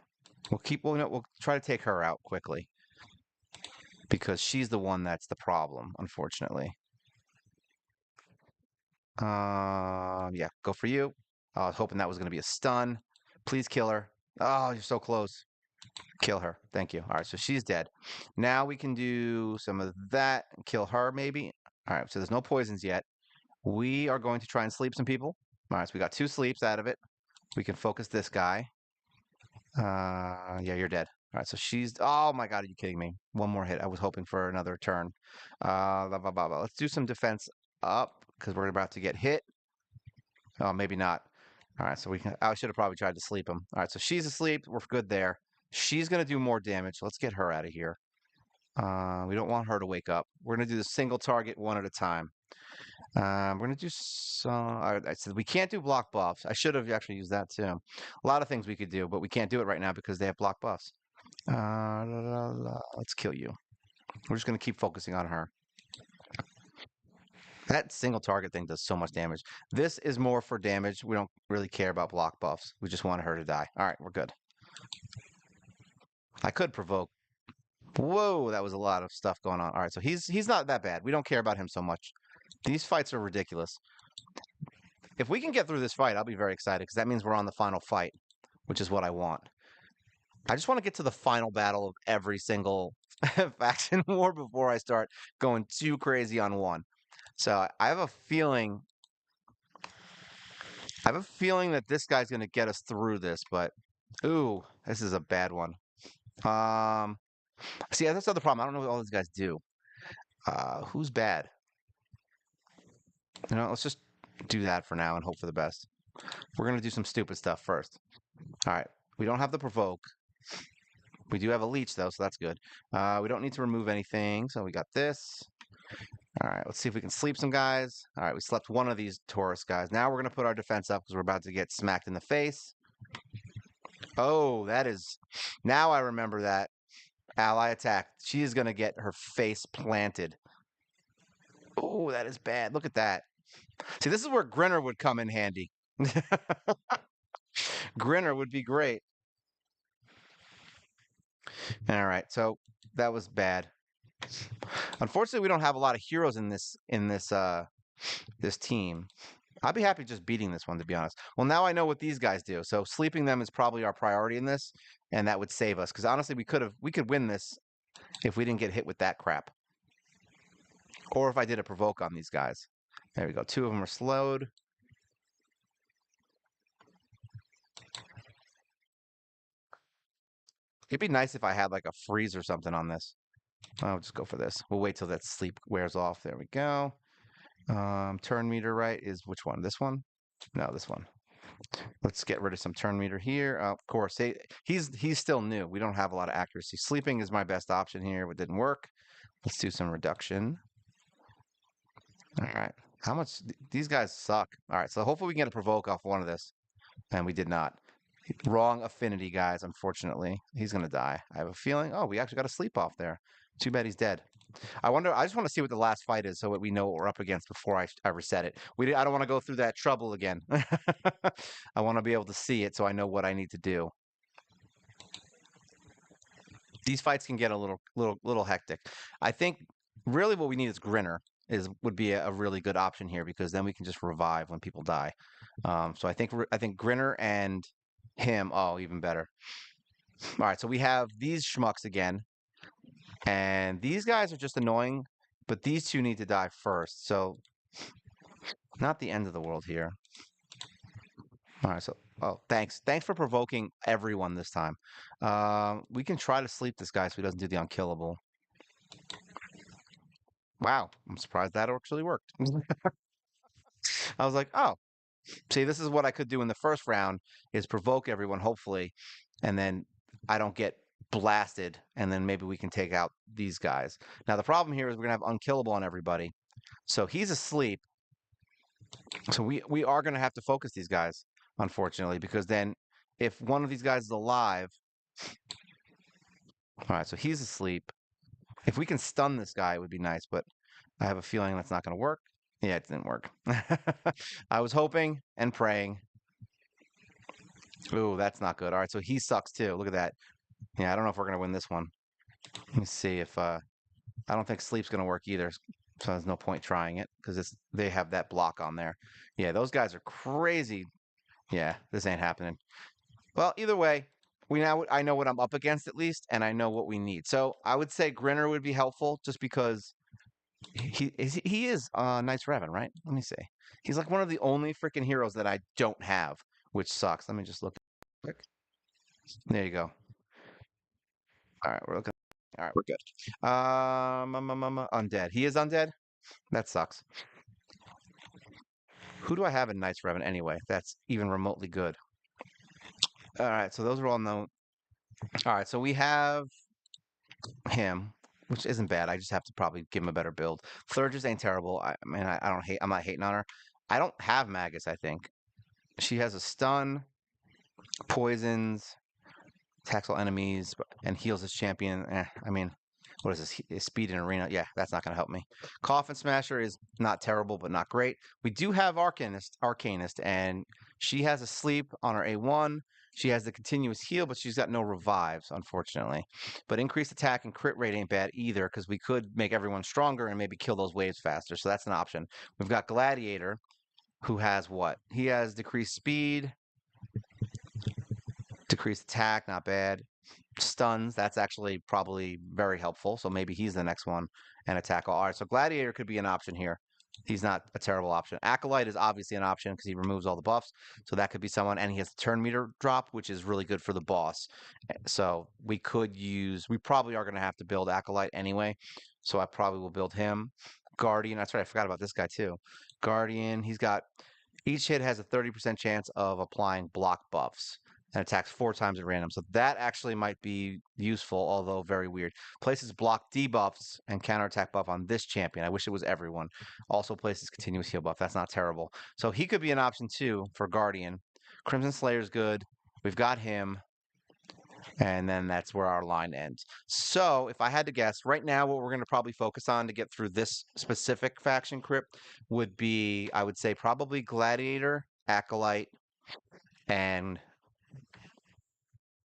We'll try to take her out quickly because she's the one that's the problem, unfortunately. Yeah, go for you. I was hoping that was going to be a stun. Please kill her. Oh, you're so close. Kill her. Thank you. All right, so she's dead. Now we can do some of that and kill her, maybe. All right, so there's no poisons yet. We are going to try and sleep some people. All right, so we got 2 sleeps out of it. We can focus this guy. Yeah, you're dead. All right, so she's. Oh my God, are you kidding me? One more hit. I was hoping for another turn. Blah, blah, blah, blah. Let's do some defense up because we're about to get hit. Oh, maybe not. All right, so we can. I should have probably tried to sleep him. All right, so she's asleep. We're good there. She's gonna do more damage. Let's get her out of here. We don't want her to wake up. We're gonna do the single target one at a time. We're gonna do some. I said we can't do block buffs. I should have actually used that too. A lot of things we could do, but we can't do it right now because they have block buffs. Let's kill you. We're just gonna keep focusing on her. That single target thing does so much damage. This is more for damage. We don't really care about block buffs. We just want her to die. All right, we're good. I could provoke. Whoa, that was a lot of stuff going on. All right, so he's not that bad. We don't care about him so much. These fights are ridiculous. If we can get through this fight, I'll be very excited because that means we're on the final fight, which is what I want. I just want to get to the final battle of every single faction war before I start going too crazy on one. So I have a feeling that this guy's going to get us through this, but ooh, this is a bad one. See, that's the other problem. I don't know what all these guys do. Who's bad? Let's just do that for now and hope for the best. We're going to do some stupid stuff first. All right. We don't have the provoke. We do have a leech, though, so that's good. We don't need to remove anything, so we got this. All right, let's see if we can sleep some guys. All right, we slept one of these Taurus guys. Now we're going to put our defense up because we're about to get smacked in the face. Oh, that is... Now I remember that. Ally attack. She is going to get her face planted. Oh, that is bad. Look at that. See, this is where Grinner would come in handy. Grinner would be great. All right, so that was bad. Unfortunately, we don't have a lot of heroes in this team. I'd be happy just beating this one, to be honest. Well, now I know what these guys do. So sleeping them is probably our priority in this, and that would save us. Because honestly, we could win this if we didn't get hit with that crap. Or if I did a provoke on these guys. There we go. 2 of them are slowed. It'd be nice if I had like a freeze or something on this. I'll just go for this. We'll wait till that sleep wears off. There we go. Turn meter, right, is which one? This one? No, this one. Let's get rid of some turn meter here. Of course, he's still new. We don't have a lot of accuracy. Sleeping is my best option here. It didn't work. Let's do some reduction. All right. How much? These guys suck. All right, so hopefully we can get a provoke off one of this. And we did not. Wrong affinity, guys, unfortunately. He's going to die. I have a feeling. Oh, we actually got a sleep off there. Too bad he's dead. I just want to see what the last fight is so that we know what we're up against before I reset it. I don't want to go through that trouble again. I want to be able to see it so I know what I need to do. These fights can get a little hectic. I think really what we need is Grinner would be a really good option here because then we can just revive when people die. So I think Grinner and him. Oh, even better. All right, so we have these schmucks again. And these guys are just annoying, but these 2 need to die first. So, not the end of the world here. All right, so, oh, thanks. Thanks for provoking everyone this time. We can try to sleep this guy so he doesn't do the unkillable. Wow, I'm surprised that actually worked. I was like, oh, see, this is what I could do in the first round is provoke everyone, hopefully, and then I don't get blasted, and then maybe we can take out these guys. Now the problem here is we're gonna have unkillable on everybody. So he's asleep. So we are gonna have to focus these guys, unfortunately, because then if one of these guys is alive, all right, so he's asleep. If we can stun this guy, it would be nice, but I have a feeling that's not gonna work. Yeah, it didn't work. I was hoping and praying. Ooh, that's not good. All right, so he sucks too. Look at that. Yeah, I don't know if we're gonna win this one. Let me see if I don't think sleep's gonna work either. So there's no point trying it because they have that block on there. Yeah, those guys are crazy. Yeah, this ain't happening. Well, either way, I know what I'm up against at least, and I know what we need. So I would say Grinner would be helpful just because he is Knights Revan, right? Let me see. He's like one of the only freaking heroes that I don't have, which sucks. Let me just look quick. There you go. All right, we're looking. All right, we're good. Undead. He is undead. That sucks. Who do I have in Knights Revan anyway? That's even remotely good. All right, so those are all known. All right, so we have him, which isn't bad. I just have to probably give him a better build. Thurges ain't terrible. I mean, I don't hate. I'm not hating on her. I don't have Magus. I think she has a stun, poisons, attacks all enemies, and heals his champion. I mean, what is this? Speed in arena. Yeah, that's not going to help me. Coffin Smasher is not terrible, but not great. We do have Arcanist, and she has a sleep on her A1. She has the continuous heal, but she's got no revives, unfortunately. But increased attack and crit rate ain't bad either, because we could make everyone stronger and maybe kill those waves faster. So that's an option. We've got Gladiator, who has what? He has decreased speed, decreased attack, not bad. Stuns, that's actually probably very helpful. So maybe he's the next one and attack all. All right, so Gladiator could be an option here. He's not a terrible option. Acolyte is obviously an option because he removes all the buffs. So that could be someone, and he has the turn meter drop, which is really good for the boss. So we probably are going to have to build Acolyte anyway. So I probably will build him. Guardian, that's right, I forgot about this guy too. Guardian, each hit has a 30% chance of applying block buffs and attacks 4 times at random. So that actually might be useful, although very weird. Places block debuffs and counterattack buff on this champion. I wish it was everyone. Also places continuous heal buff. That's not terrible. So he could be an option too for Guardian. Crimson Slayer's good. We've got him. And then that's where our line ends. So if I had to guess, right now what we're going to probably focus on to get through this specific faction crypt would be, I would say, probably Gladiator, Acolyte, and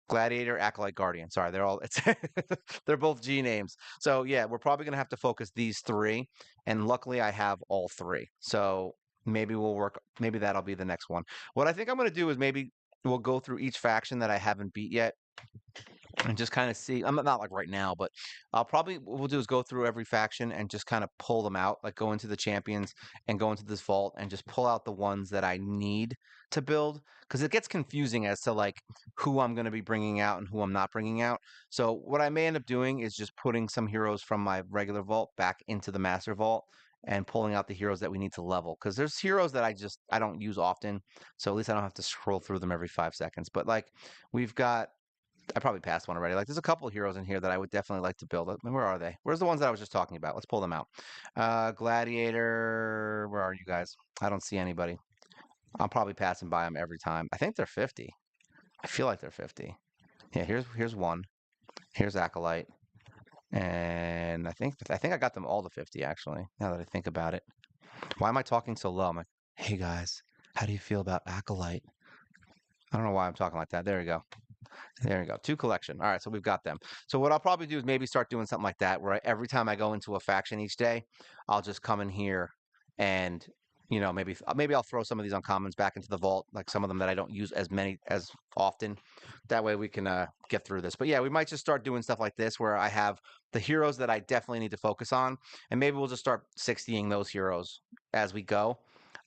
Gladiator, Acolyte, Guardian. Sorry, they're both G names. So yeah, we're probably gonna have to focus these 3, and luckily I have all 3. So maybe that'll be the next one. What I think I'm gonna do is maybe we'll go through each faction that I haven't beat yet and just kind of see. I'm not like right now, but I'll probably what we'll do is go through every faction and just kind of pull them out, like go into the champions and go into this vault and just pull out the ones that I need to build, because it gets confusing as to like who I'm going to be bringing out and who I'm not bringing out. So what I may end up doing is just putting some heroes from my regular vault back into the master vault and pulling out the heroes that we need to level, because there's heroes that I don't use often, so at least I don't have to scroll through them every 5 seconds. But like we've got I probably passed one already. Like, there's a couple of heroes in here that I would definitely like to build. Where are they? Where's the ones that I was just talking about? Let's pull them out. Gladiator. Where are you guys? I don't see anybody. I'm probably passing by them every time. I think they're 50. I feel like they're 50. Yeah, here's one. Here's Acolyte. And I think I got them all to 50 actually, now that I think about it. Why am I talking so low? I'm like, hey guys, how do you feel about Acolyte? I don't know why I'm talking like that. There you go. There you go. 2 collection. All right, so we've got them. So what I'll probably do is maybe start doing something like that, where every time I go into a faction each day, I'll just come in here and maybe I'll throw some of these uncommons back into the vault, like some of them that I don't use as often. That way we can get through this. But yeah, we might just start doing stuff like this, where I have the heroes that I definitely need to focus on, and maybe we'll just start 60ing those heroes as we go.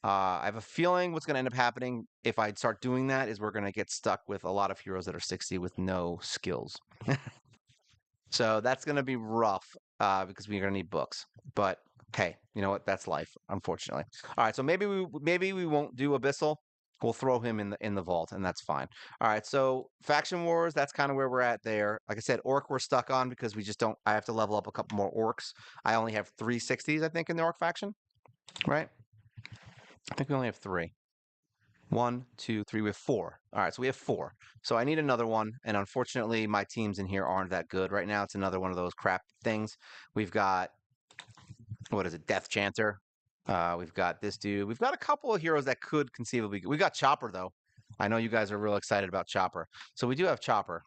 I have a feeling what's going to end up happening if I start doing that is we're going to get stuck with a lot of heroes that are 60 with no skills. So that's going to be rough because we're going to need books. But hey, you know what? That's life, unfortunately. All right, so maybe we won't do Abyssal. We'll throw him in the vault, and that's fine. All right, so faction wars, that's kind of where we're at there. Like I said, orc we're stuck on because we just don't. I have to level up a couple more orcs. I only have 360s, I think, in the orc faction, right? I think we only have three. One, two, three. We have four. All right, so we have four. So I need another one, and unfortunately, my teams in here aren't that good right now. It's another one of those crap things. We've got what is it, Death Chanter. We've got this dude. We've got a couple of heroes that could conceivably. We got Chopper though. I know you guys are real excited about Chopper. So we do have Chopper.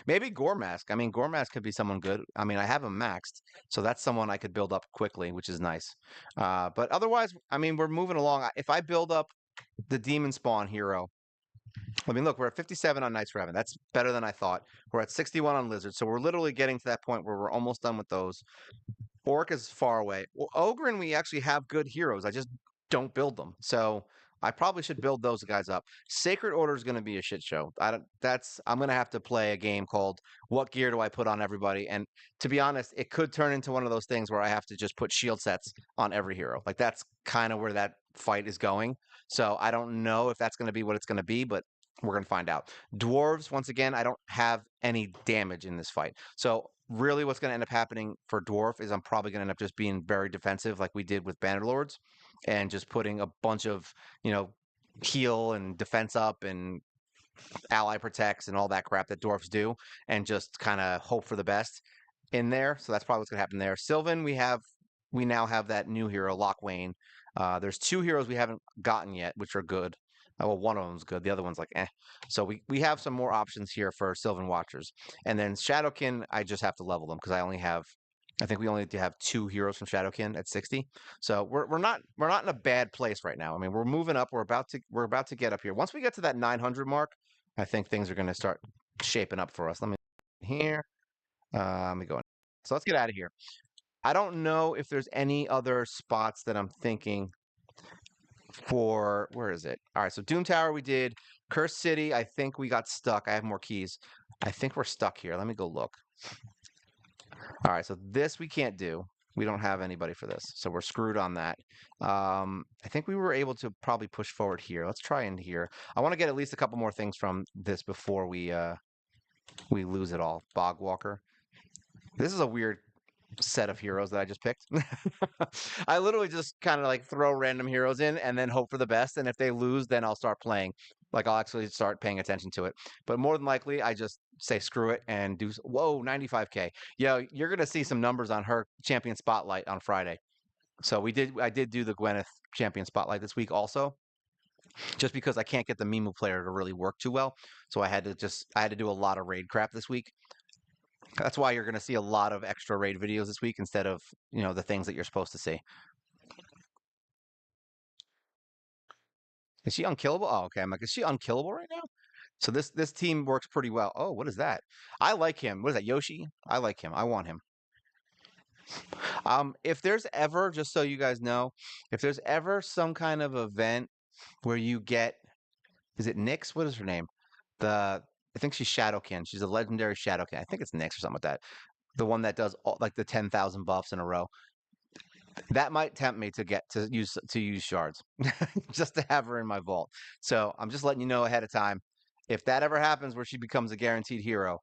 Maybe Goremask. I mean, Goremask could be someone good. I mean, I have him maxed, so that's someone I could build up quickly, which is nice. But otherwise, I mean, we're moving along. If I build up the Demon Spawn hero, I mean, look, we're at 57 on Knights Raven. That's better than I thought. We're at 61 on Lizard, so we're literally getting to that point where we're almost done with those. Orc is far away. Well, Ogre we actually have good heroes. I just don't build them. So I probably should build those guys up. Sacred Order is going to be a shit show. I'm going to have to play a game called What Gear Do I Put on Everybody? And to be honest, it could turn into one of those things where I have to just put shield sets on every hero. Like that's kind of where that fight is going. So I don't know if that's going to be what it's going to be, but we're going to find out. Dwarves, once again, I don't have any damage in this fight. So really what's going to end up happening for Dwarf is I'm probably going to end up just being very defensive like we did with Bannerlords and just putting a bunch of, heal and defense up and ally protects and all that crap that dwarfs do and just kind of hope for the best in there. So that's probably what's going to happen there. Sylvan, we now have that new hero, Lockwayne. There's two heroes we haven't gotten yet, which are good. Well, one of them's good. The other one's like, eh. So we have some more options here for Sylvan Watchers. And then Shadowkin, I just have to level them because I think we only have two heroes from Shadowkin at 60. So we're not in a bad place right now. I mean, we're moving up. We're about to get up here. Once we get to that 900 mark, I think things are going to start shaping up for us. Let me here. Let me go in. So let's get out of here. I don't know if there's any other spots that I'm thinking for. Where is it? All right, so Doom Tower we did. Cursed City, I think we got stuck. I have more keys. I think we're stuck here. Let me go look. All right, so this we can't do. We don't have anybody for this, so we're screwed on that. I think we were able to probably push forward here. Let's try in here. I want to get at least a couple more things from this before we lose it all. Bogwalker. This is a weird set of heroes that I just picked. I literally just kind of like throw random heroes in and then hope for the best. And if they lose, then I'll start playing. Like I'll actually start paying attention to it. But more than likely, I just say screw it and do. Whoa, 95K. Yeah, you're gonna see some numbers on her champion spotlight on Friday. So I did do the Gwyneth champion spotlight this week also, just because I can't get the Mimu player to really work too well. So I had to do a lot of raid crap this week. That's why you're going to see a lot of extra raid videos this week instead of, the things that you're supposed to see. Is she unkillable? Oh, okay. I'm like, is she unkillable right now? So this team works pretty well. Oh, what is that? I like him. What is that, Yoshi? I like him. I want him. If there's ever, just so you guys know, if there's ever some kind of event where you get, is it Nyx? What is her name? I think she's Shadowkin. She's a legendary Shadowkin. I think it's Nyx or something like that. The one that does like the 10,000 buffs in a row. That might tempt me to use shards just to have her in my vault. So I'm just letting you know ahead of time. If that ever happens where she becomes a guaranteed hero,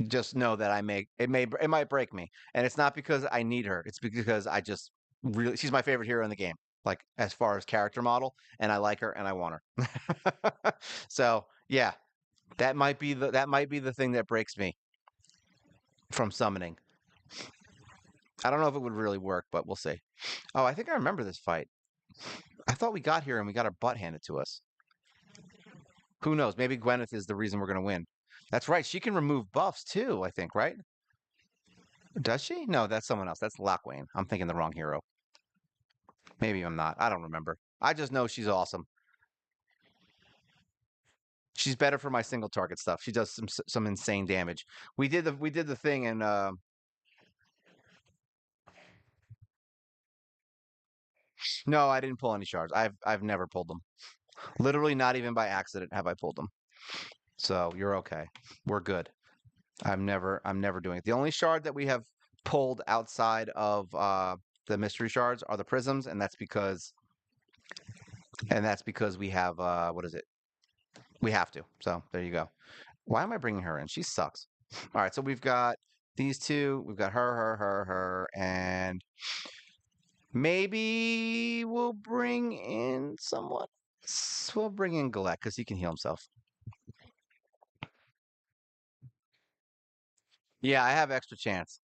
just know that it might break me. And it's not because I need her. It's because I just really she's my favorite hero in the game. Like as far as character model, and I like her and I want her. So yeah, that might be the thing that breaks me from summoning. I don't know if it would really work, but we'll see. Oh, I think I remember this fight. I thought we got here and we got our butt handed to us. Who knows? Maybe Gwyneth is the reason we're going to win. That's right. She can remove buffs too, I think, right? Does she? No, that's someone else. That's Lockwayne. I'm thinking the wrong hero. Maybe I'm not. I don't remember. I just know she's awesome. She's better for my single target stuff. She does some insane damage. We did the thing and no, I didn't pull any shards. I've never pulled them. Literally not even by accident have I pulled them. So you're okay. We're good. I'm never doing it. The only shard that we have pulled outside of the mystery shards are the prisms, and that's because And that's because we have what is it? We have to. So there you go. Why am I bringing her in? She sucks. All right, so we've got these two. We've got her, and maybe we'll bring in someone. We'll bring in Galek because he can heal himself. Yeah, I have extra chance.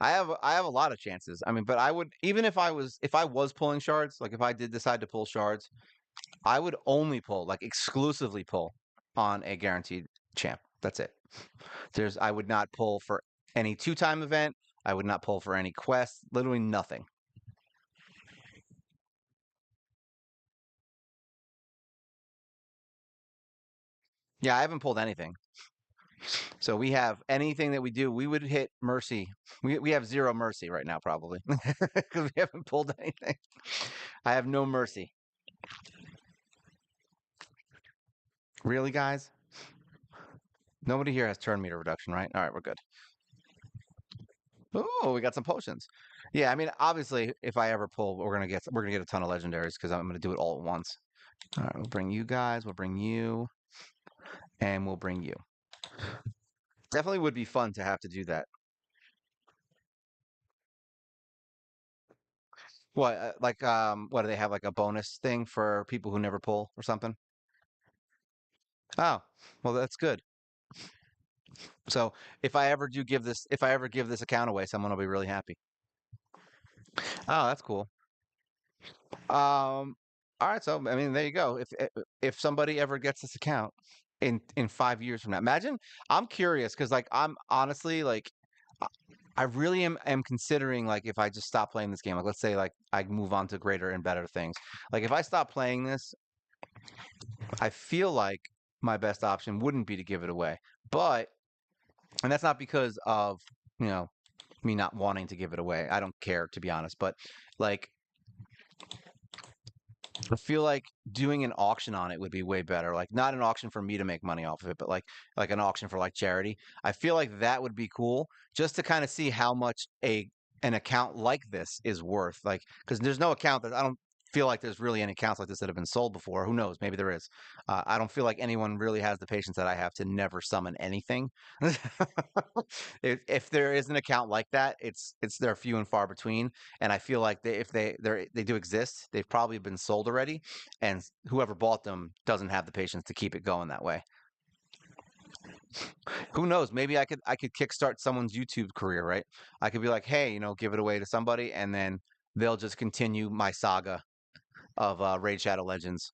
I have a lot of chances. I mean, but I would even if I was pulling shards, like if I did decide to pull shards, I would only pull, like exclusively pull on a guaranteed champ. That's it. I would not pull for any two-time event. I would not pull for any quest, literally nothing. Yeah, I haven't pulled anything. So we have anything that we do, we would hit mercy. We have zero mercy right now, probably, because we haven't pulled anything. I have no mercy. Really, guys? Nobody here has turn meter reduction, right? All right, we're good. Oh, we got some potions. Yeah, I mean, obviously, if I ever pull, we're gonna get a ton of legendaries because I'm gonna do it all at once. All right, we'll bring you guys, we'll bring you, and we'll bring you. Definitely would be fun to have to do that. What, like, what do they have, like a bonus thing for people who never pull or something? Oh, well, that's good. So if I ever give this account away, someone will be really happy. Oh, that's cool. All right, so I mean, there you go. If somebody ever gets this account in 5 years from now, imagine. I'm curious because like I'm honestly like I I really am considering like if I just stop playing this game, like let's say like I move on to greater and better things. Like if I stop playing this, I feel like my best option wouldn't be to give it away. But and that's not because of, you know, me not wanting to give it away. I don't care to be honest, but like I feel like doing an auction on it would be way better. Like not an auction for me to make money off of it, but like an auction for like charity. I feel like that would be cool just to kind of see how much an account like this is worth. Like because there's no account that I don't feel like there's really any accounts like this that have been sold before. Who knows? Maybe there is. I don't feel like anyone really has the patience that I have to never summon anything. If there is an account like that, it's they're few and far between. And I feel like if they do exist, they've probably been sold already, and whoever bought them doesn't have the patience to keep it going that way. Who knows? Maybe I could kickstart someone's YouTube career, right? I could be like, hey, give it away to somebody, and then they'll just continue my saga of Raid Shadow Legends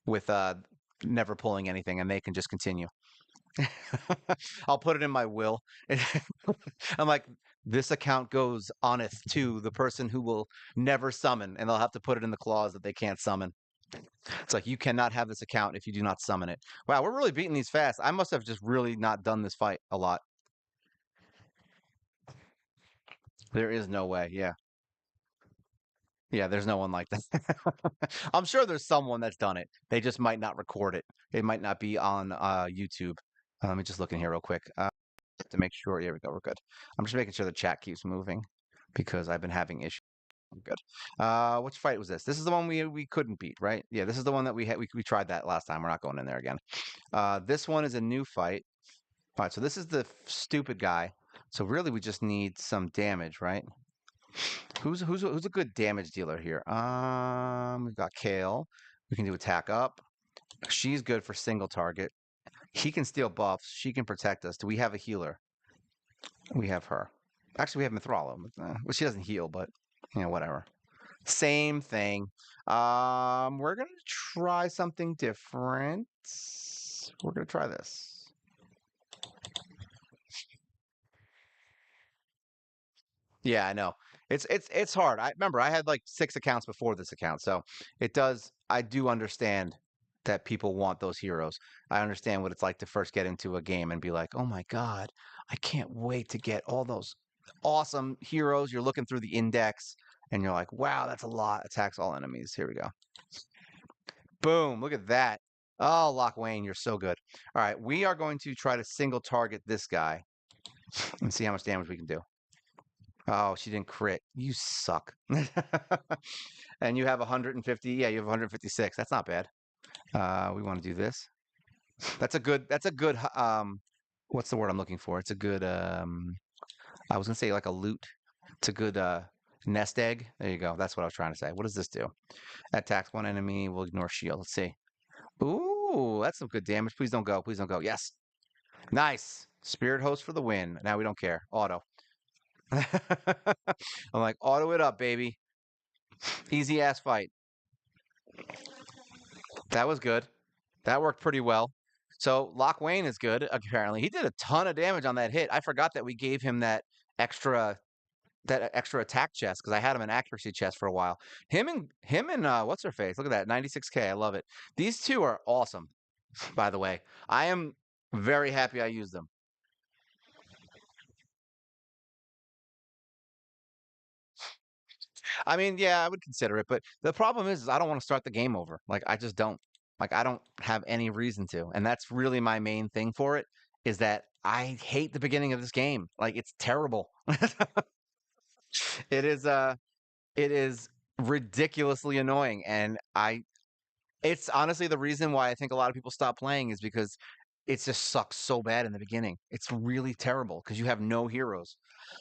with never pulling anything, and they can just continue. I'll put it in my will. I'm like, this account goes honest to the person who will never summon, and they'll have to put it in the clause that they can't summon. It's like you cannot have this account if you do not summon it. Wow, we're really beating these fast. I must have just really not done this fight a lot. There is no way. Yeah. Yeah, there's no one like that. I'm sure there's someone that's done it. They just might not record it. It might not be on YouTube. Let me just look in here real quick to make sure. Here we go. We're good. I'm just making sure the chat keeps moving because I've been having issues. I'm good. Which fight was this? This is the one we couldn't beat, right? Yeah, this is the one that we had. We tried that last time. We're not going in there again. This one is a new fight. All right, so this is the stupid guy. So really, we just need some damage, right? Who's a good damage dealer here? We've got Kale. We can do attack up. She's good for single target. He can steal buffs. She can protect us. Do we have a healer? We have her. Actually, we have Mithrala. Well, she doesn't heal, but whatever. Same thing. We're gonna try something different. We're gonna try this. Yeah, I know. It's hard. I remember I had like 6 accounts before this account, so I do understand that people want those heroes. I understand what it's like to first get into a game and be like, "Oh my God, I can't wait to get all those awesome heroes." You're looking through the index and you're like, "Wow, that's a lot." Attacks all enemies. Here we go. Boom, look at that. Oh, Lock Wayne, you're so good. All right, we are going to try to single target this guy and see how much damage we can do. Oh, she didn't crit. You suck. And you have 150. Yeah, you have 156. That's not bad. We want to do this. That's a good what's the word I'm looking for? It's a good I was gonna say like a loot. It's a good nest egg. There you go. That's what I was trying to say. What does this do? Attacks one enemy, will ignore shield. Let's see. Ooh, that's some good damage. Please don't go. Please don't go. Yes. Nice. Spirit host for the win. Now we don't care. Auto. I'm like, auto it up, baby. Easy ass fight. That was good. That worked pretty well. So Lock Wayne is good, apparently. He did a ton of damage on that hit. I forgot that we gave him extra that extra attack chest because I had him an accuracy chest for a while. Him and what's her face? Look at that, 96k. I love it. These two are awesome, by the way. I am very happy I used them. I mean, yeah, I would consider it, but the problem is I don't want to start the game over. Like I just don't. Like I don't have any reason to. And that's really my main thing for it is that I hate the beginning of this game. Like it's terrible. It is it is ridiculously annoying and I it's honestly the reason why I think a lot of people stop playing is because it just sucks so bad in the beginning. It's really terrible because you have no heroes.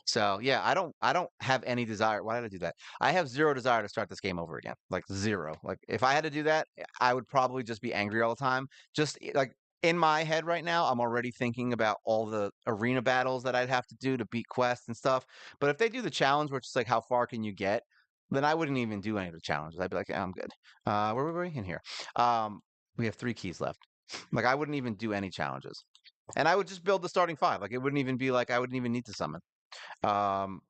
So yeah, I don't have any desire. Why did I do that? I have zero desire to start this game over again. Like zero. Like if I had to do that, I would probably just be angry all the time. Just like in my head right now, I'm already thinking about all the arena battles that I'd have to do to beat quests and stuff. But if they do the challenge, which is like how far can you get, then I wouldn't even do any of the challenges. I'd be like, yeah, I'm good. Where were we? In here. We have 3 keys left. Like I wouldn't even do any challenges. And I would just build the starting five. Like it wouldn't even be like I wouldn't even need to summon. Um,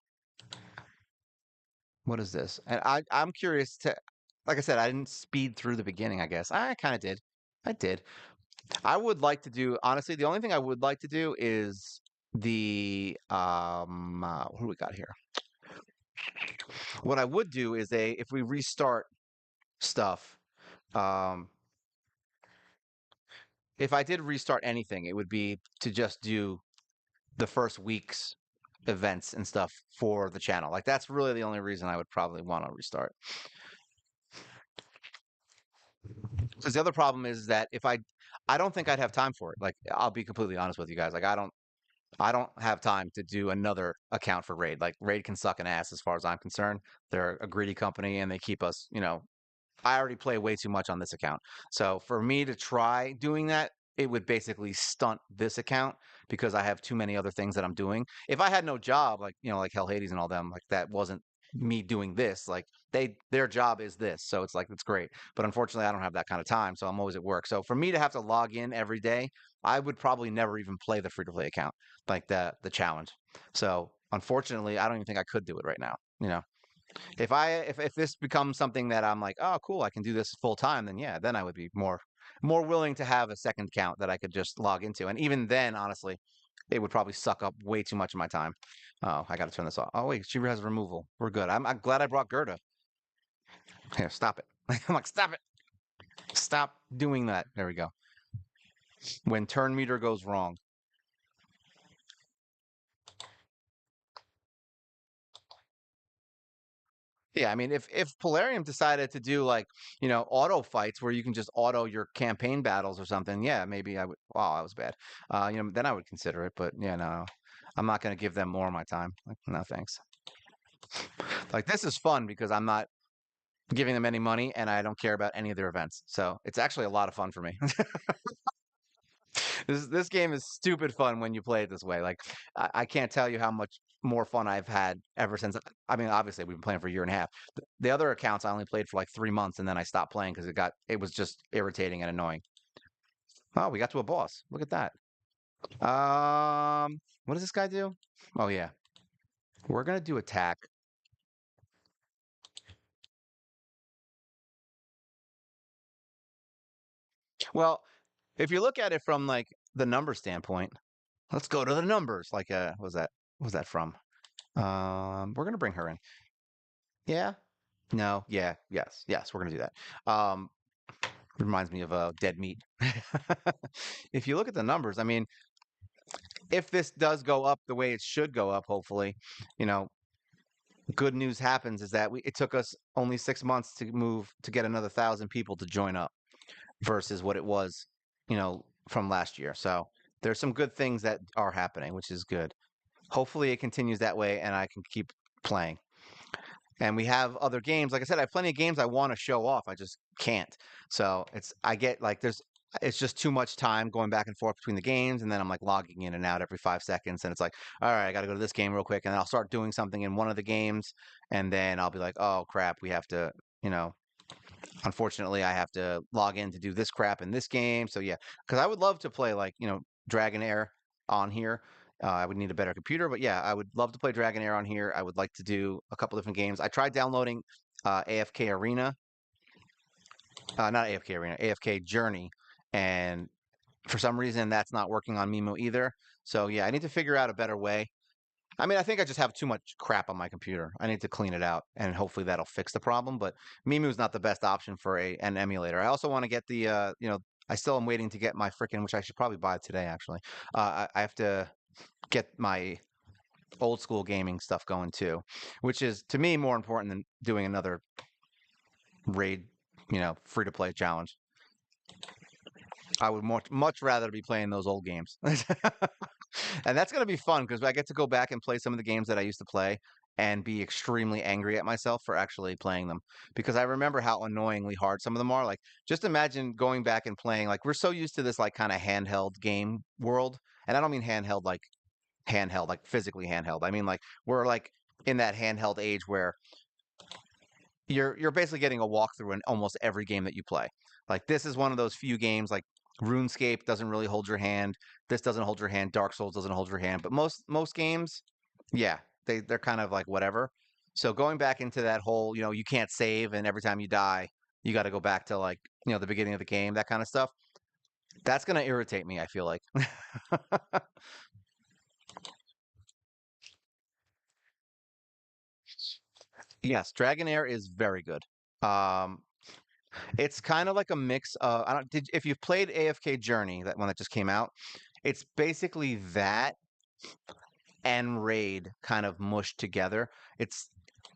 what is this? And I'm curious to like I said, I didn't speed through the beginning, I guess. I kind of did. I did. I would like to do honestly, the only thing I would like to do is the what do we got here? What I would do is a if we restart stuff, um if I did restart anything, it would be to just do the first week's events and stuff for the channel. Like that's really the only reason I would probably want to restart. Because the other problem is that if I don't think I'd have time for it. Like I'll be completely honest with you guys. Like I don't have time to do another account for Raid. Like Raid can suck an ass as far as I'm concerned. They're a greedy company and they keep us, I already play way too much on this account. So for me to try doing that, it would basically stunt this account because I have too many other things that I'm doing. If I had no job, like like Hell Hades and all them, like that wasn't me doing this. Like their job is this, so it's like it's great. But unfortunately, I don't have that kind of time, so I'm always at work. So for me to have to log in every day, I would probably never even play the free to play account, like the challenge. So unfortunately, I don't even think I could do it right now. If this becomes something that I'm like, oh, cool, I can do this full time, then yeah, then I would be more willing to have a second account that I could just log into. And even then, honestly, it would probably suck up way too much of my time. Oh, I got to turn this off. Oh wait, she has removal. We're good. I'm glad I brought Gerda. Here, stop it. I'm like, stop it. Stop doing that. There we go. When turn meter goes wrong. Yeah, I mean, if Polarium decided to do like, auto fights where you can just auto your campaign battles or something, yeah, maybe I would. Wow, that was bad. Then I would consider it. But yeah, no, I'm not going to give them more of my time. Like, no, thanks. Like this is fun because I'm not giving them any money and I don't care about any of their events. So it's actually a lot of fun for me. This game is stupid fun when you play it this way. Like I can't tell you how much more fun I've had ever since. I mean, obviously we've been playing for a year and a half. The other accounts I only played for like 3 months and then I stopped playing because it was just irritating and annoying. Oh, we got to a boss. Look at that. What does this guy do? Oh yeah, we're gonna do attack. Well, if you look at it from like the number standpoint, let's go to the numbers. Like, what was that from? We're gonna bring her in. Yeah. No. Yeah. Yes. Yes. We're gonna do that. Reminds me of dead meat. If you look at the numbers, I mean, if this does go up the way it should go up, hopefully, you know, good news happens is that it took us only 6 months to move to get another 1,000 people to join up versus what it was, from last year. So there's some good things that are happening, which is good. Hopefully it continues that way and I can keep playing. And we have other games. Like I said, I have plenty of games I want to show off. I just can't. So I get like it's just too much time going back and forth between the games, and then I'm like logging in and out every 5 seconds, and it's like, all right, I got to go to this game real quick, and then I'll start doing something in one of the games, and then I'll be like, oh crap, we have to, you know, unfortunately, I have to log in to do this crap in this game. So yeah, because I would love to play like Dragonair on here. I would need a better computer, but yeah, I would love to play Dragonair on here. I would like to do a couple different games. I tried downloading AFK Arena, not AFK Arena, AFK Journey, and for some reason that's not working on Mimo either. So yeah, I need to figure out a better way. I mean, I think I just have too much crap on my computer. I need to clean it out, and hopefully that'll fix the problem. But Mimu's not the best option for an emulator. I also want to get the, I still am waiting to get my freaking, which I should probably buy today actually. I have to get my old school gaming stuff going too, which is to me more important than doing another raid, free to play challenge. I would much rather be playing those old games. And that's going to be fun because I get to go back and play some of the games that I used to play and be extremely angry at myself for actually playing them because I remember how annoyingly hard some of them are. Like, just imagine going back and playing, like, we're so used to this, like, kind of handheld game world. And I don't mean handheld, like physically handheld. I mean, like, we're like in that handheld age where you're basically getting a walkthrough in almost every game that you play. Like this is one of those few games like RuneScape doesn't really hold your hand. This doesn't hold your hand. Dark Souls doesn't hold your hand. But most games, yeah, they're kind of like whatever. So going back into that whole, you can't save and every time you die, you got to go back to like, the beginning of the game, that kind of stuff. That's going to irritate me, I feel like. Yes, Dragonair is very good. Um, It's kind of like a mix of I don't did if you've played AFK Journey, that one that just came out, it's basically that and Raid kind of mushed together. It's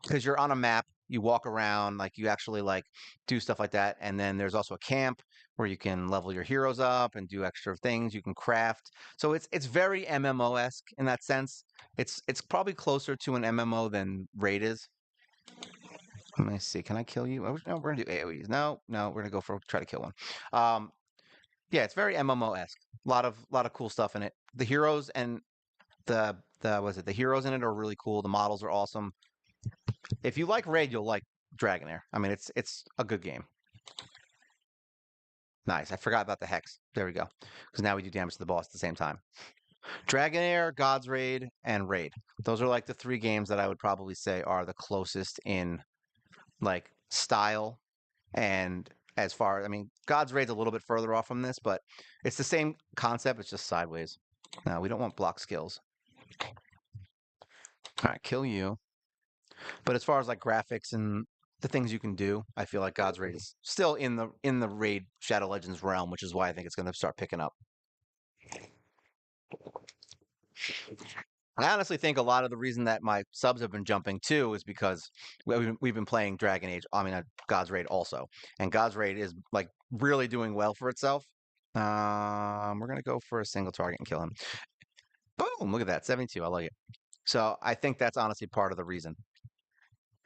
because you're on a map, you walk around, like you actually like do stuff like that, and then there's also a camp where you can level your heroes up and do extra things you can craft. So it's very MMO-esque in that sense. It's probably closer to an MMO than Raid is. Let me see. Can I kill you? Oh, no, we're gonna do AoEs. No, no, we're gonna go for try to kill one. Um, yeah, it's very MMO-esque. A lot of cool stuff in it. The heroes and the was it the heroes in it are really cool. The models are awesome. If you like Raid, you'll like Dragonair. I mean, it's a good game. Nice. I forgot about the hex. There we go. Because now we do damage to the boss at the same time. Dragonair, God's Raid, and Raid. Those are like the three games that I would probably say are the closest in like style and as far, I mean, God's Raid's a little bit further off from this, but it's the same concept. It's just sideways. No, we don't want block skills. All right, kill you. But as far as like graphics and the things you can do, I feel like God's Raid is still in the Raid Shadow Legends realm, which is why I think it's going to start picking up. I honestly think a lot of the reason that my subs have been jumping too is because we've been playing Dragon Age. I mean, God's Raid also, and God's Raid is like really doing well for itself. We're gonna go for a single target and kill him. Boom! Look at that, 72. I like it. So I think that's honestly part of the reason.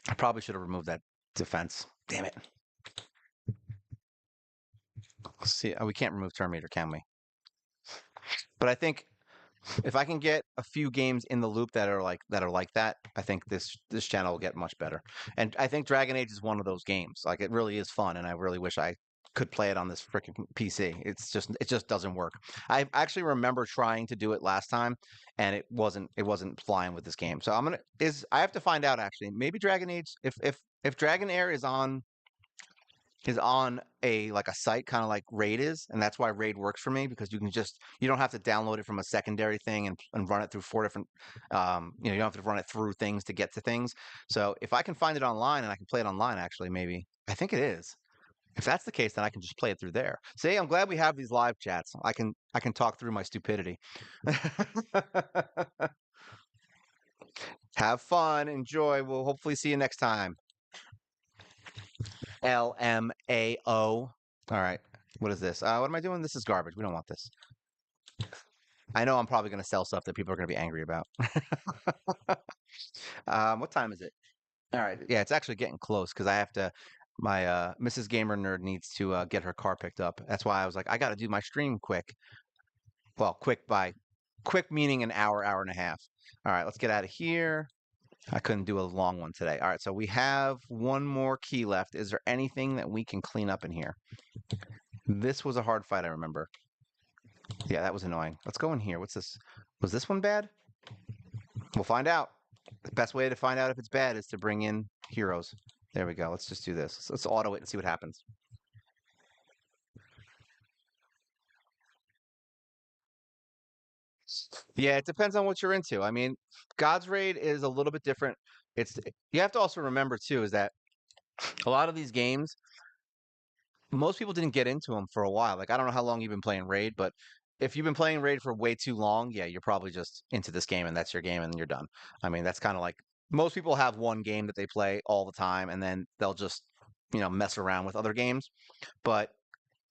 I probably should have removed that defense. Damn it. Let's see, we can't remove Terminator, can we? But I think if I can get a few games in the loop that are like that, I think this channel will get much better. And I think Dragon Age is one of those games. Like it really is fun, and I really wish I could play it on this freaking PC. It just doesn't work. I actually remember trying to do it last time, and it wasn't flying with this game. So I have to find out actually. Maybe Dragon Age if Dragon Air is on a like a site kind of like Raid is, and that's why Raid works for me because you don't have to download it from a secondary thing and run it through four different you don't have to run it through things to get to things. So if I can find it online and I can play it online, actually, maybe I think it is. If that's the case, then I can just play it through there. See, I'm glad we have these live chats. I can talk through my stupidity. Have fun, enjoy. We'll hopefully see you next time. LMAO. All right. What is this? What am I doing? This is garbage. We don't want this. I know I'm probably going to sell stuff that people are going to be angry about. What time is it? All right. Yeah, it's actually getting close because I have to. My Mrs. Gamer Nerd needs to get her car picked up. That's why I was like, I got to do my stream quick. Well, quick meaning an hour, hour and a half. All right, let's get out of here. I couldn't do a long one today. All right, so we have one more key left. Is there anything that we can clean up in here? This was a hard fight, I remember. Yeah, that was annoying. Let's go in here. What's this? Was this one bad? We'll find out. The best way to find out if it's bad is to bring in heroes. There we go. Let's just do this. Let's auto it and see what happens. Yeah, it depends on what you're into. I mean, God's Raid is a little bit different. It's you have to also remember too is that a lot of these games, most people didn't get into them for a while. Like I don't know how long you've been playing Raid, but if you've been playing Raid for way too long, yeah, you're probably just into this game and that's your game and you're done. I mean, that's kind of like most people have one game that they play all the time and then they'll just, mess around with other games. But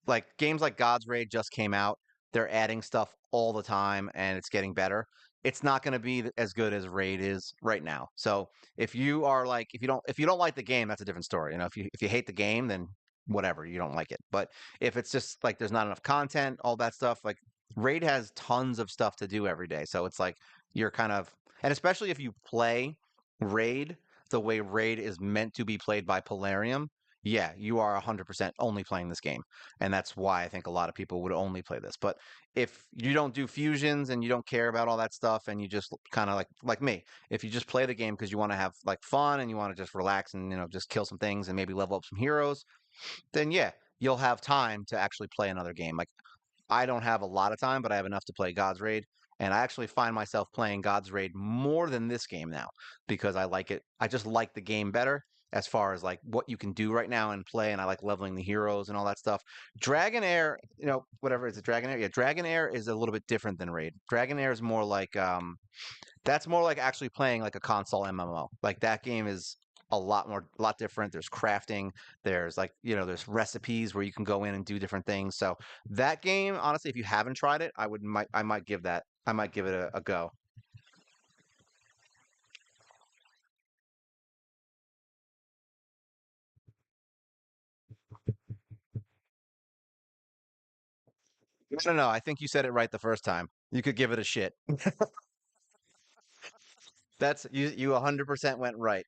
like games like God's Raid just came out. They're adding stuff all the time and it's getting better. It's not going to be as good as Raid is right now. So if you don't like the game, that's a different story. If you hate the game, then whatever, you don't like it. But if it's just like there's not enough content, all that stuff, like Raid has tons of stuff to do every day. So it's like you're kind of and especially if you play Raid the way Raid is meant to be played by Polarium, yeah, you are 100% only playing this game. And that's why I think a lot of people would only play this. But if you don't do fusions and you don't care about all that stuff and you just kind of like me, if you just play the game because you want to have like fun and you want to just relax and just kill some things and maybe level up some heroes, then yeah, you'll have time to actually play another game. Like I don't have a lot of time, but I have enough to play God's Raid. And I actually find myself playing God's Raid more than this game now because I like it. I just like the game better as far as like what you can do right now and play. And I like leveling the heroes and all that stuff. Dragon Air, whatever is it, Dragon Air? Yeah, Dragon Air is a little bit different than Raid. Dragon Air is more like that's more like actually playing like a console MMO. Like that game is a lot different. There's crafting, there's like, there's recipes where you can go in and do different things. So that game, honestly, if you haven't tried it, I might give it a go. No, no, no. I think you said it right the first time. You could give it a shit. That's you 100% went right.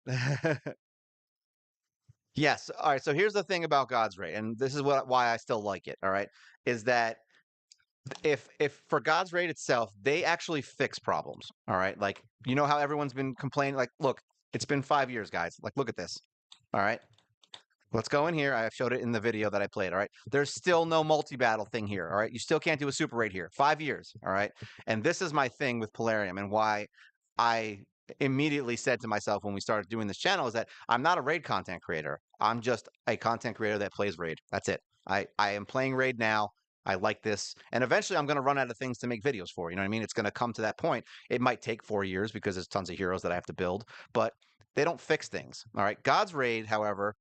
Yes. All right. So here's the thing about God's Raid, and this is why I still like it. All right, is that if for God's Raid itself, they actually fix problems. All right, like how everyone's been complaining. Like, look, it's been 5 years, guys. Like, look at this. All right, let's go in here. I showed it in the video that I played. All right, there's still no multi-battle thing here. All right, you still can't do a super raid here. 5 years. All right, and this is my thing with Polarium and why I immediately said to myself when we started doing this channel is that I'm not a raid content creator. I'm just a content creator that plays raid. That's it. I am playing raid now. I like this. And eventually I'm going to run out of things to make videos for. You know what I mean? It's going to come to that point. It might take 4 years because there's tons of heroes that I have to build, but they don't fix things. All right. God's Raid, however,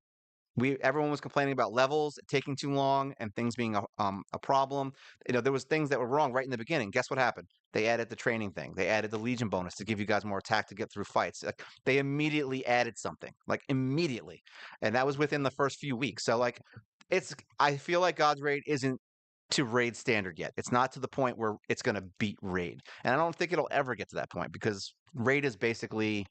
everyone was complaining about levels taking too long and things being a problem. There was things that were wrong right in the beginning. Guess what happened? They added the training thing. They added the Legion bonus to give you guys more attack to get through fights. Like, they immediately added something, like immediately, and that was within the first few weeks. So like, I feel like God's Raid isn't to raid standard yet. It's not to the point where it's going to beat raid, and I don't think it'll ever get to that point because raid is basically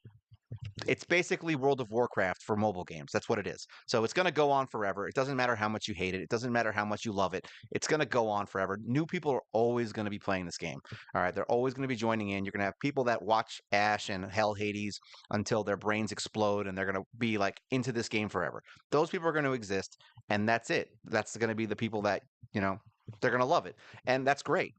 it's basically World of Warcraft for mobile games. That's what it is. So it's going to go on forever. It doesn't matter how much you hate it. It doesn't matter how much you love it. It's going to go on forever. New people are always going to be playing this game. All right. They're always going to be joining in. You're going to have people that watch Ash and Hell Hades until their brains explode and they're going to be like into this game forever. Those people are going to exist. And that's it. That's going to be the people that, they're going to love it. And that's great.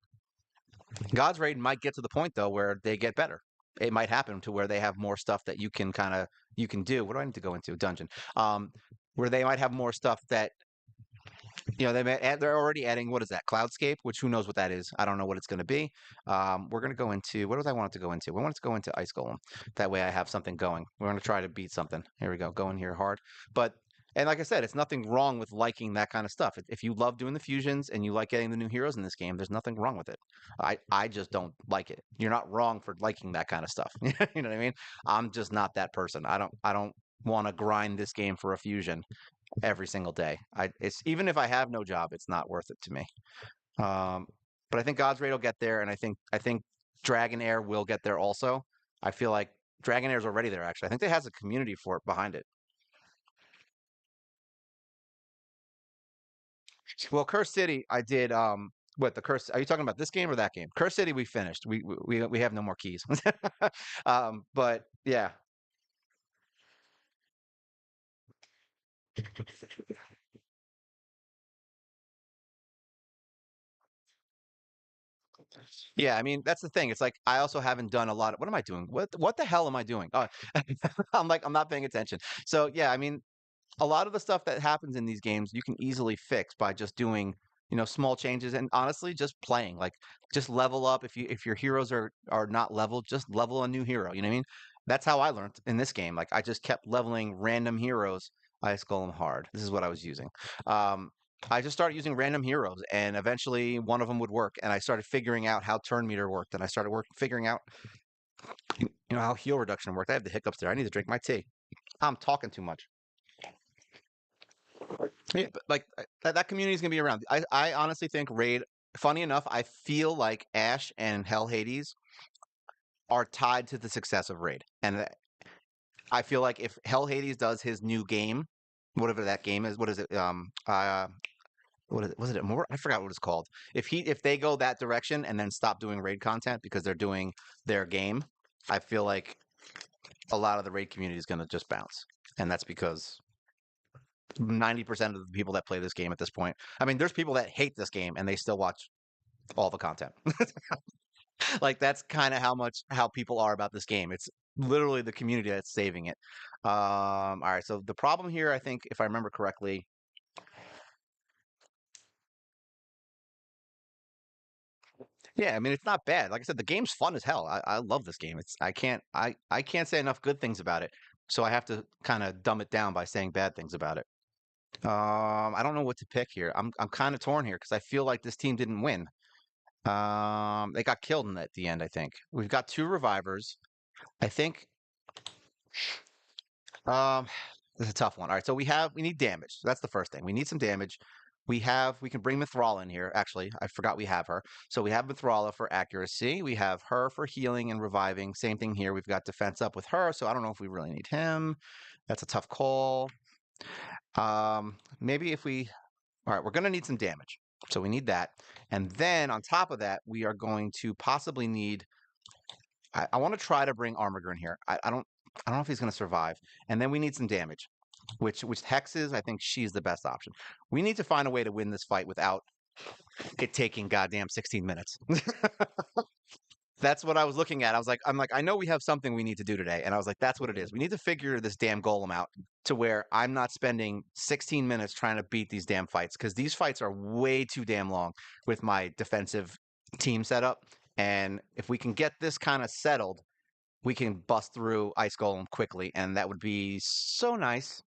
God's Raid might get to the point though where they get better. It might happen to where they have more stuff that you can do. What do I need to go into? Dungeon. Where they might have more stuff that they're already adding, what is that, Cloudscape, which who knows what that is. I don't know what it's going to be. We're going to go into, what was I wanted to go into? We wanted to go into Ice Golem. That way I have something going. We're going to try to beat something. Here we go. Go in here hard. But and like I said, it's nothing wrong with liking that kind of stuff. If you love doing the fusions and you like getting the new heroes in this game, there's nothing wrong with it. I just don't like it. You're not wrong for liking that kind of stuff. You know what I mean? I'm just not that person. I don't want to grind this game for a fusion every single day. It's even if I have no job, it's not worth it to me. Um, but I think God's Raid will get there, and I think Dragon Air will get there also. I feel like Dragon Air is already there. Actually, I think it has a community for it behind it. Well, Curse City, I did. What the Curse? Are you talking about this game or that game? Curse City, we finished. We have no more keys. But yeah, yeah. I mean, that's the thing. It's like I also haven't done a lot of. What am I doing? What the hell am I doing? Oh, I'm not paying attention. So yeah, I mean, a lot of the stuff that happens in these games you can easily fix by just doing small changes and honestly just playing, like just level up. If your heroes are not leveled, just level a new hero, you know what I mean? That's how I learned in this game. Like I just kept leveling random heroes. Ice Golem hard, this is what I was using. um I just started using random heroes and eventually one of them would work, and I started figuring out how turn meter worked, and I started figuring out how heal reduction worked. I have the hiccups there. I need to drink my tea. I'm talking too much. Yeah, but like that community is gonna be around. I honestly think Raid. Funny enough, I feel like Ash and Hell Hades are tied to the success of Raid, and I feel like if Hell Hades does his new game, whatever that game is, what is it? What is it? Was it more? I forgot what it's called. If they go that direction and then stop doing Raid content because they're doing their game, I feel like a lot of the Raid community is gonna just bounce, and that's because 90% of the people that play this game at this point. I mean, there's people that hate this game and they still watch all the content. Like that's kind of how people are about this game. It's literally the community that's saving it. All right. So the problem here, I think, if I remember correctly, yeah, I mean, it's not bad. Like I said, the game's fun as hell. I love this game. I can't say enough good things about it. So I have to kind of dumb it down by saying bad things about it. I don't know what to pick here. I'm kind of torn here because I feel like this team didn't win. They got killed at the end, I think. We've got two revivers. I think um this is a tough one. All right, so we need damage. So that's the first thing. We need some damage. We can bring Mithrala in here. Actually, I forgot we have her. So we have Mithrala for accuracy. We have her for healing and reviving. Same thing here. We've got defense up with her, so I don't know if we really need him. That's a tough call. Maybe if we all right, we're going to need some damage. So we need that. And then on top of that, we are going to possibly need. I want to try to bring Armager in here. I don't know if he's going to survive. And then we need some damage, which hexes. I think she's the best option. We need to find a way to win this fight without it taking goddamn 16 minutes. That's what I was looking at. I'm like, I know we have something we need to do today. And I was like, that's what it is. We need to figure this damn golem out to where I'm not spending 16 minutes trying to beat these damn fights, because these fights are way too damn long with my defensive team setup. And if we can get this kind of settled, we can bust through Ice Golem quickly. And that would be so nice.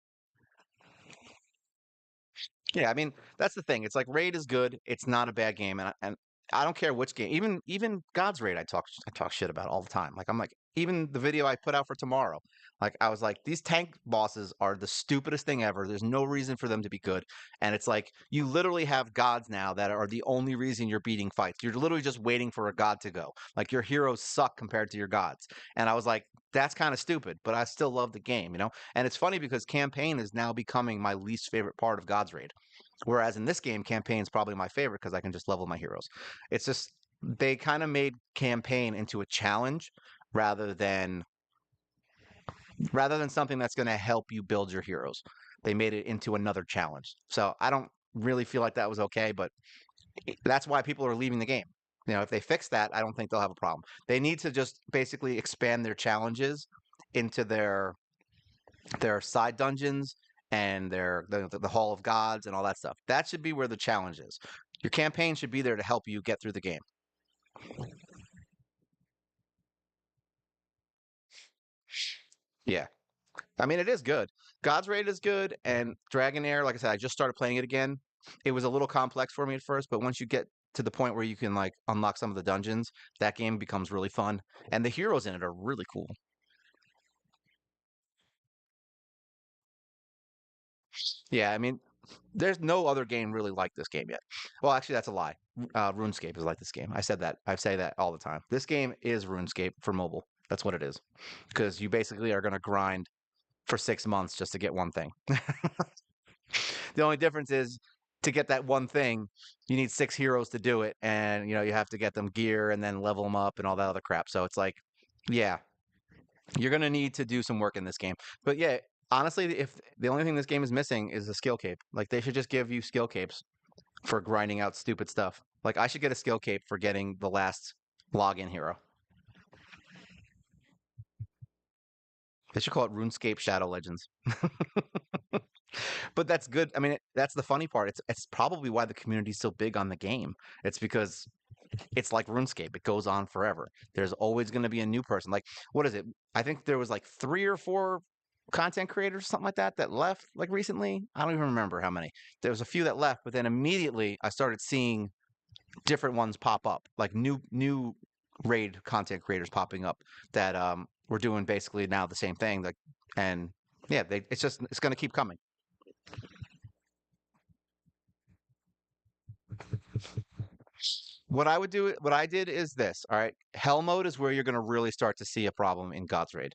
Yeah, I mean, that's the thing. It's like Raid is good. It's not a bad game, and I don't care which game. Even God's Raid, I talk shit about all the time. Like I'm like, even the video I put out for tomorrow, like I was like, these tank bosses are the stupidest thing ever. There's no reason for them to be good, and it's like you literally have gods now that are the only reason you're beating fights. You're literally just waiting for a god to go. Like your heroes suck compared to your gods, and I was like, that's kind of stupid, but I still love the game. And it's funny because campaign is now becoming my least favorite part of God's Raid. Whereas in this game, campaign is probably my favorite because I can just level my heroes. It's just they kind of made campaign into a challenge rather than rather than something that's going to help you build your heroes. They made it into another challenge. So I don't really feel like that was okay, but that's why people are leaving the game. If they fix that, I don't think they'll have a problem. They need to just basically expand their challenges into their side dungeons and the Hall of Gods and all that stuff. That should be where the challenge is. Your campaign should be there to help you get through the game. Yeah. I mean, it is good. God's Raid is good, and Dragonair, like I said, I just started playing it again. It was a little complex for me at first, but once you get to the point where you can like unlock some of the dungeons, that game becomes really fun. And the heroes in it are really cool. Yeah, I mean, there's no other game really like this game yet. Well, actually, that's a lie. RuneScape is like this game. I said that. I say that all the time. This game is RuneScape for mobile. That's what it is. Because you basically are going to grind for 6 months just to get one thing. The only difference is to get that one thing, you need six heroes to do it, and you have to get them gear and then level them up and all that other crap. So it's like, yeah, you're gonna need to do some work in this game. But yeah, honestly, if the only thing this game is missing is a skill cape, like they should just give you skill capes for grinding out stupid stuff. Like I should get a skill cape for getting the last login hero. They should call it RuneScape Shadow Legends. But that's good. I mean, that's the funny part. It's probably why the community's so big on the game. It's because it's like RuneScape. It goes on forever. There's always going to be a new person. Like, what is it? I think there was like three or four content creators, something like that left like recently. I don't even remember how many. There was a few that left, but then immediately I started seeing different ones pop up, like new raid content creators popping up that were doing basically now the same thing. Like, and yeah, it's going to keep coming. What I did is this. All right, hell mode is where you're going to really start to see a problem in God's raid.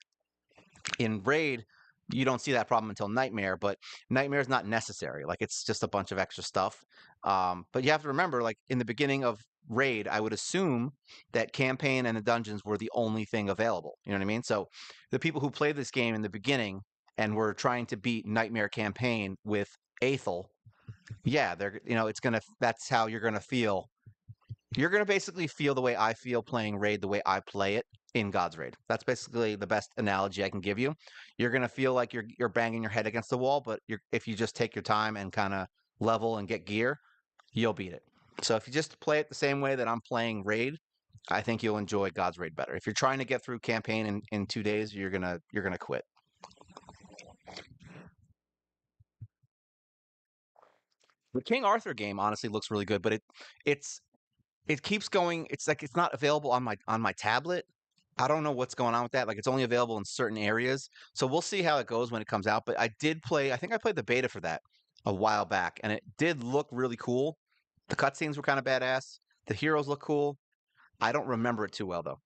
In raid, you don't see that problem until nightmare, but nightmare is not necessary. Like it's just a bunch of extra stuff. But you have to remember, like in the beginning of raid, I would assume that campaign and the dungeons were the only thing available. You know what I mean? So the people who played this game in the beginning and were trying to beat nightmare campaign with Aethel, yeah, it's gonna. That's how you're gonna feel. You're gonna basically feel the way I feel playing raid, the way I play it in God's Raid. That's basically the best analogy I can give you. You're gonna feel like you're banging your head against the wall, but if you just take your time and kind of level and get gear, you'll beat it. So if you just play it the same way that I'm playing raid, I think you'll enjoy God's Raid better. If you're trying to get through campaign in 2 days, you're gonna quit. The King Arthur game honestly looks really good, but it's it keeps going. It's like it's not available on my tablet. I don't know what's going on with that. Like it's only available in certain areas. So we'll see how it goes when it comes out. But I did play, I think I played the beta for that a while back, and it did look really cool. The cutscenes were kind of badass. The heroes look cool. I don't remember it too well though.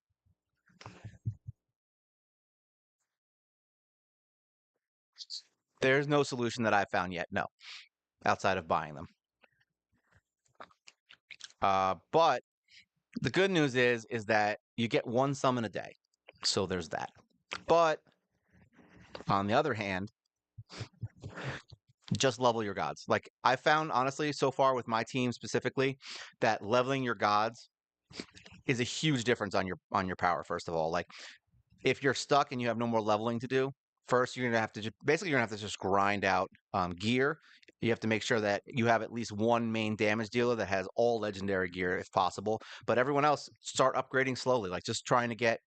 There's no solution that I've found yet, no, outside of buying them. But the good news is that you get one summon a day. So there's that. But on the other hand, just level your gods. Like I found honestly so far with my team specifically that leveling your gods is a huge difference on your power first of all. Like if you're stuck and you have no more leveling to do, first you're gonna have to basically you're gonna have to just grind out gear. You have to make sure that you have at least one main damage dealer that has all legendary gear if possible. But everyone else start upgrading slowly, like just try to get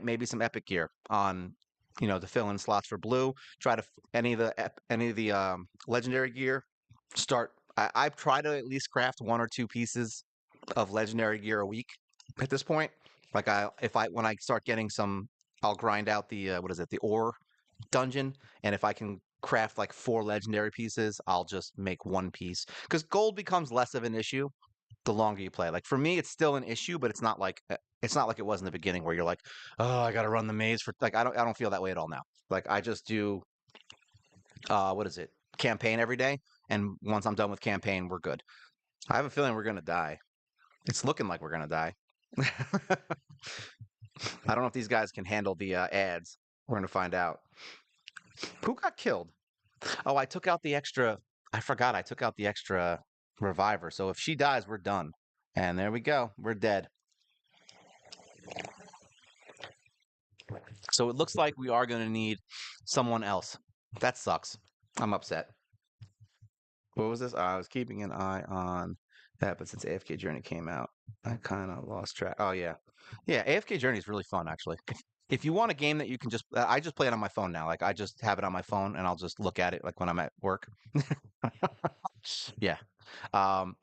maybe some epic gear on to fill in slots for blue. Try to any of the legendary gear. I try to at least craft one or two pieces of legendary gear a week at this point. Like if I when I start getting some, I'll grind out the what is it, the ore dungeon, and if I can craft like four legendary pieces, I'll just make one piece because gold becomes less of an issue the longer you play. Like for me, it's still an issue, but it's not like it was in the beginning where you're like, oh, I got to run the maze for like I don't feel that way at all now. Like I just do what is it, campaign every day, and once I'm done with campaign, we're good. I have a feeling we're gonna die. It's looking like we're gonna die. I don't know if these guys can handle the ads. We're gonna find out. Who got killed? Oh, I took out the extra. I forgot I took out the extra reviver. So if she dies, we're done. And there we go. We're dead. So it looks like we are going to need someone else. That sucks. I'm upset. What was this? I was keeping an eye on that, but since AFK Journey came out, I kind of lost track. Oh yeah, yeah. AFK Journey is really fun, actually. If you want a game that you can just, I just play it on my phone now. Like I just have it on my phone, and I'll just look at it like when I'm at work. Yeah. Um,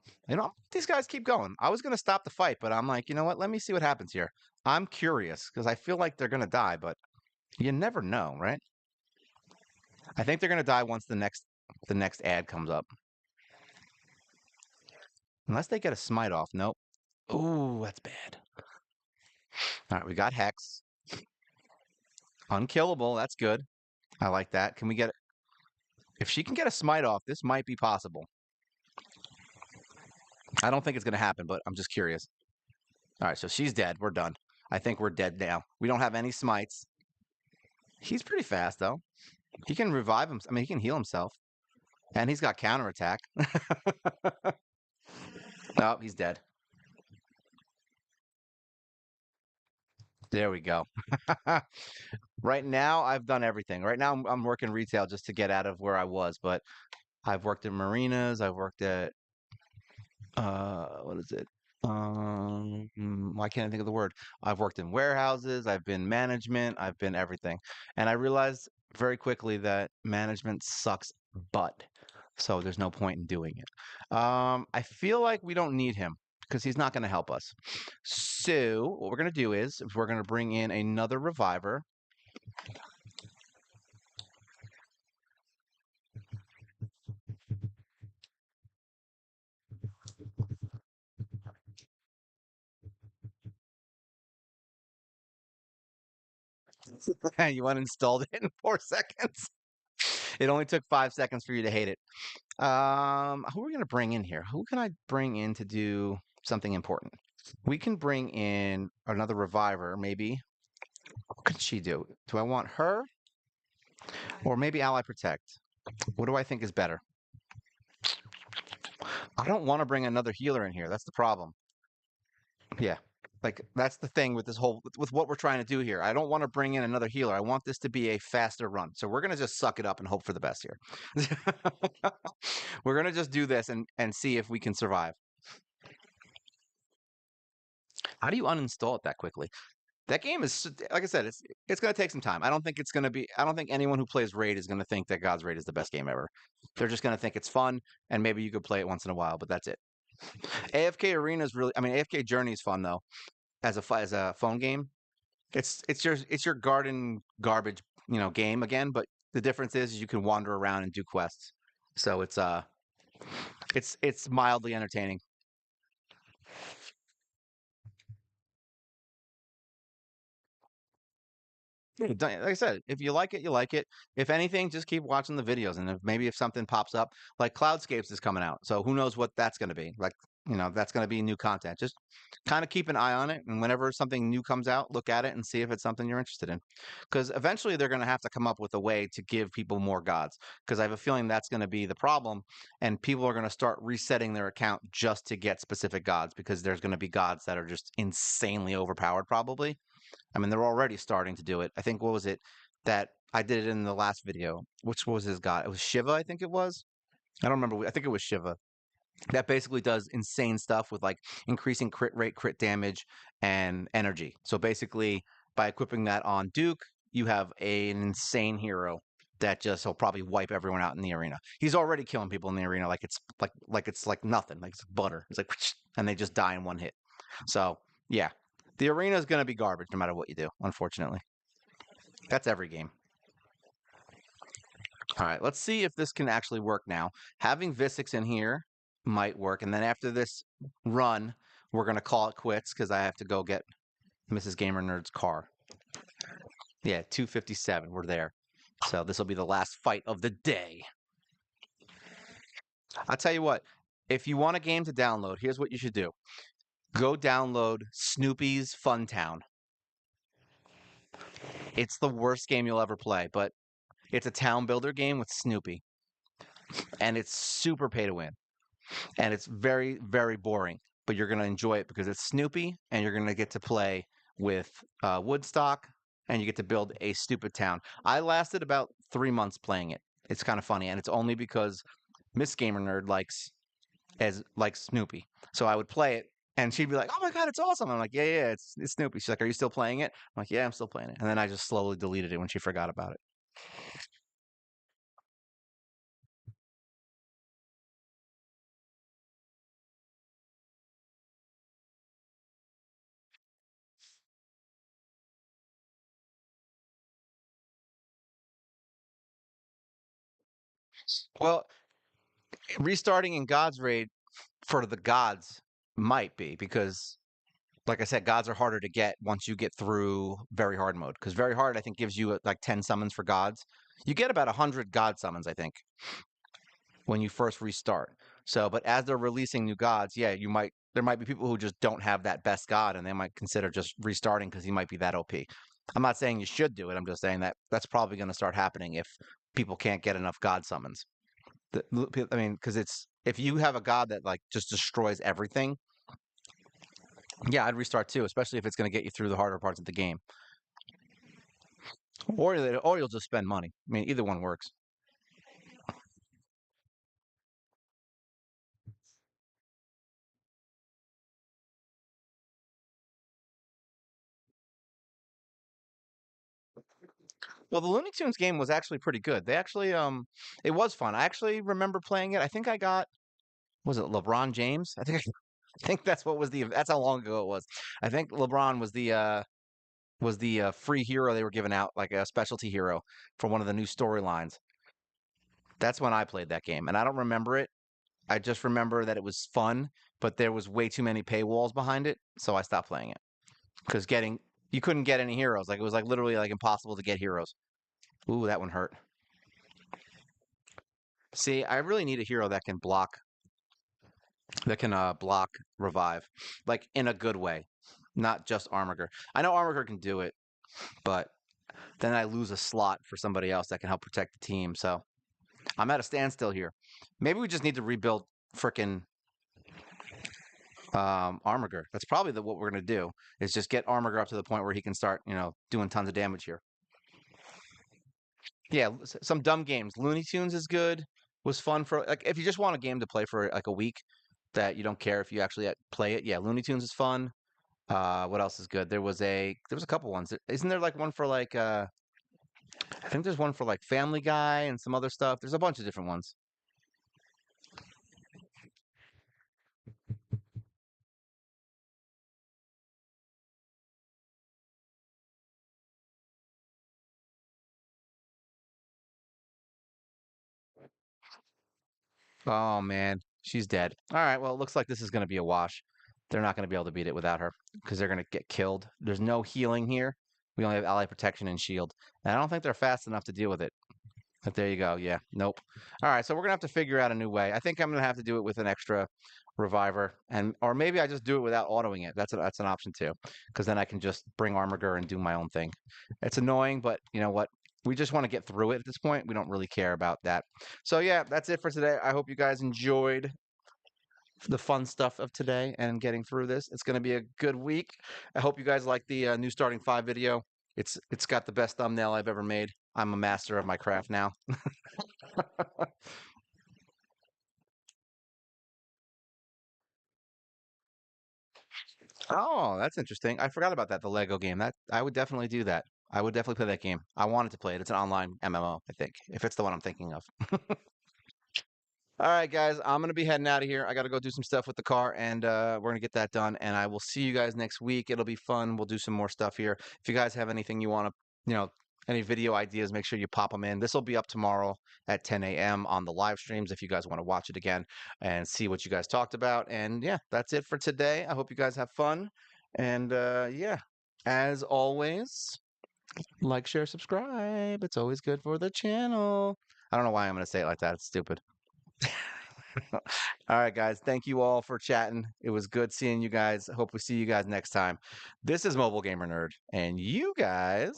these guys keep going. I was gonna stop the fight, but I'm like, you know what? Let me see what happens here. I'm curious because I feel like they're gonna die, but you never know, right? I think they're gonna die once the next ad comes up. Unless they get a smite off. Nope. Ooh, that's bad. All right, we got Hex. Unkillable. That's good. I like that. Can we get if she can get a smite off, this might be possible. I don't think it's gonna happen, but I'm just curious. All right, so she's dead. We're done. I think we're dead now. We don't have any smites. He's pretty fast though. He can revive him. I mean, he can heal himself. And he's got counterattack. Oh, he's dead. There we go. Right now, I've done everything. Right now, I'm working retail just to get out of where I was, but I've worked in marinas. I've worked at what is it? Why can't I think of the word? I've worked in warehouses. I've been management. I've been everything, and I realized very quickly that management sucks butt. So there's no point in doing it. I feel like we don't need him because he's not going to help us. So what we're going to do is we're going to bring in another reviver. And you uninstalled it in 4 seconds. It only took 5 seconds for you to hate it. Who are we going to bring in here? Who can I bring in to do something important? We can bring in another reviver, maybe. What could she do? Do I want her or maybe ally protect? What do I think is better? I don't want to bring another healer in here. That's the problem. Yeah. Like that's the thing with this whole with what we're trying to do here. I don't want to bring in another healer. I want this to be a faster run. So we're gonna just suck it up and hope for the best here. We're gonna just do this and see if we can survive. How do you uninstall it that quickly? That game is like I said, it's gonna take some time. I don't think it's gonna be. I don't think anyone who plays Raid is gonna think that God's Raid is the best game ever. They're just gonna think it's fun and maybe you could play it once in a while, but that's it. AFK Arena is really. I mean, AFK Journey is fun though as a phone game. It's your garden garbage game again, but the difference is you can wander around and do quests. So it's mildly entertaining. Yeah, like I said, if you like it, you like it. If anything, just keep watching the videos, and if something pops up, like Cloudscapes is coming out, so who knows what that's going to be? Like, that's going to be new content. Just kind of keep an eye on it, and whenever something new comes out, look at it and see if it's something you're interested in. Because eventually, they're going to have to come up with a way to give people more gods. Because I have a feeling that's going to be the problem, and people are going to start resetting their account just to get specific gods because there's going to be gods that are just insanely overpowered, probably. I mean, they're already starting to do it. I think what was it that I did it in the last video? Which was his god? It was Shiva, I think it was. I don't remember. I think it was Shiva. That basically does insane stuff with like increasing crit rate, crit damage, and energy. So basically, by equipping that on Duke, you have an insane hero that just will probably wipe everyone out in the arena. He's already killing people in the arena like nothing, like it's butter. It's like and they just die in one hit. So yeah, the arena is going to be garbage no matter what you do. Unfortunately, that's every game. All right, let's see if this can actually work now. Having Visix in here might work, and then after this run, we're going to call it quits because I have to go get Mrs. Gamer Nerd's car. Yeah, 257. We're there. So this will be the last fight of the day. I'll tell you what, if you want a game to download, here's what you should do. Go download Snoopy's Funtown. It's the worst game you'll ever play, but it's a town builder game with Snoopy. And it's super pay to win. And it's very, very boring. But you're going to enjoy it because it's Snoopy and you're going to get to play with Woodstock and you get to build a stupid town. I lasted about 3 months playing it. It's kind of funny, and it's only because Miss Gamer Nerd likes Snoopy. So I would play it, and she'd be like, "Oh my god, it's awesome!" I'm like, "Yeah, yeah, it's Snoopy." She's like, "Are you still playing it?" I'm like, "Yeah, I'm still playing it." And then I just slowly deleted it when she forgot about it. Well, restarting in God's Raid for the gods might be because, like I said, gods are harder to get once you get through very hard mode. Because very hard, I think, gives you like 10 summons for gods. You get about 100 god summons, I think, when you first restart. So, but as they're releasing new gods, yeah, there might be people who just don't have that best god and they might consider just restarting because he might be that OP. I'm not saying you should do it. I'm just saying that that's probably going to start happening if people can't get enough god summons. I mean, because it's if you have a god that like just destroys everything, yeah, I'd restart too, especially if it's going to get you through the harder parts of the game. Or you'll just spend money. I mean, either one works. Well, the Looney Tunes game was actually pretty good. They actually, it was fun. I actually remember playing it. I think I got, was it LeBron James? I think that's how long ago it was. I think LeBron was the free hero they were giving out, like a specialty hero for one of the new storylines. That's when I played that game, and I don't remember it. I just remember that it was fun, but there was way too many paywalls behind it, so I stopped playing it because getting you couldn't get any heroes. Like it was like literally like impossible to get heroes. Ooh, that one hurt. See, I really need a hero that can block revive, like in a good way, not just Armiger. I know Armiger can do it, but then I lose a slot for somebody else that can help protect the team. So I'm at a standstill here. Maybe we just need to rebuild frickin' Armiger. That's probably what we're gonna do is just get Armiger up to the point where he can start, doing tons of damage here. Yeah, some dumb games. Looney Tunes is good. Was fun for like if you just want a game to play for like a week that you don't care if you actually play it. Yeah, Looney Tunes is fun. What else is good? There was a couple ones. Isn't there like one for like I think there's one for like Family Guy and some other stuff. There's a bunch of different ones. Oh man, she's dead. All right, well, it looks like this is going to be a wash. They're not going to be able to beat it without her because they're going to get killed. There's no healing here. We only have ally protection and shield. And I don't think they're fast enough to deal with it. But there you go. Yeah, nope. All right, so we're gonna have to figure out a new way. I think I'm gonna have to do it with an extra reviver, and or maybe I just do it without autoing it. That's an option too, because then I can just bring Armiger and do my own thing. It's annoying, but you know what? We just want to get through it at this point. We don't really care about that. So yeah, that's it for today. I hope you guys enjoyed the fun stuff of today and getting through this. It's gonna be a good week. I hope you guys like the new starting five video. It's got the best thumbnail I've ever made. I'm a master of my craft now. Oh, that's interesting. I forgot about that, the Lego game. That I would definitely do that. I would definitely play that game. I wanted to play it. It's an online MMO, I think, if it's the one I'm thinking of. All right, guys, I'm gonna be heading out of here. I gotta go do some stuff with the car, and we're gonna get that done. And I will see you guys next week. It'll be fun. We'll do some more stuff here. If you guys have anything you want to, you know, any video ideas, make sure you pop them in. This will be up tomorrow at 10 a.m. on the live streams if you guys want to watch it again and see what you guys talked about. And yeah, that's it for today. I hope you guys have fun. And yeah, as always, like, share, subscribe. It's always good for the channel. I don't know why I'm gonna say it like that. It's stupid. All right, guys. Thank you all for chatting. It was good seeing you guys. Hope we see you guys next time. This is Mobile Gamer Nerd, and you guys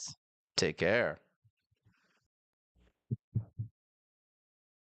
take care.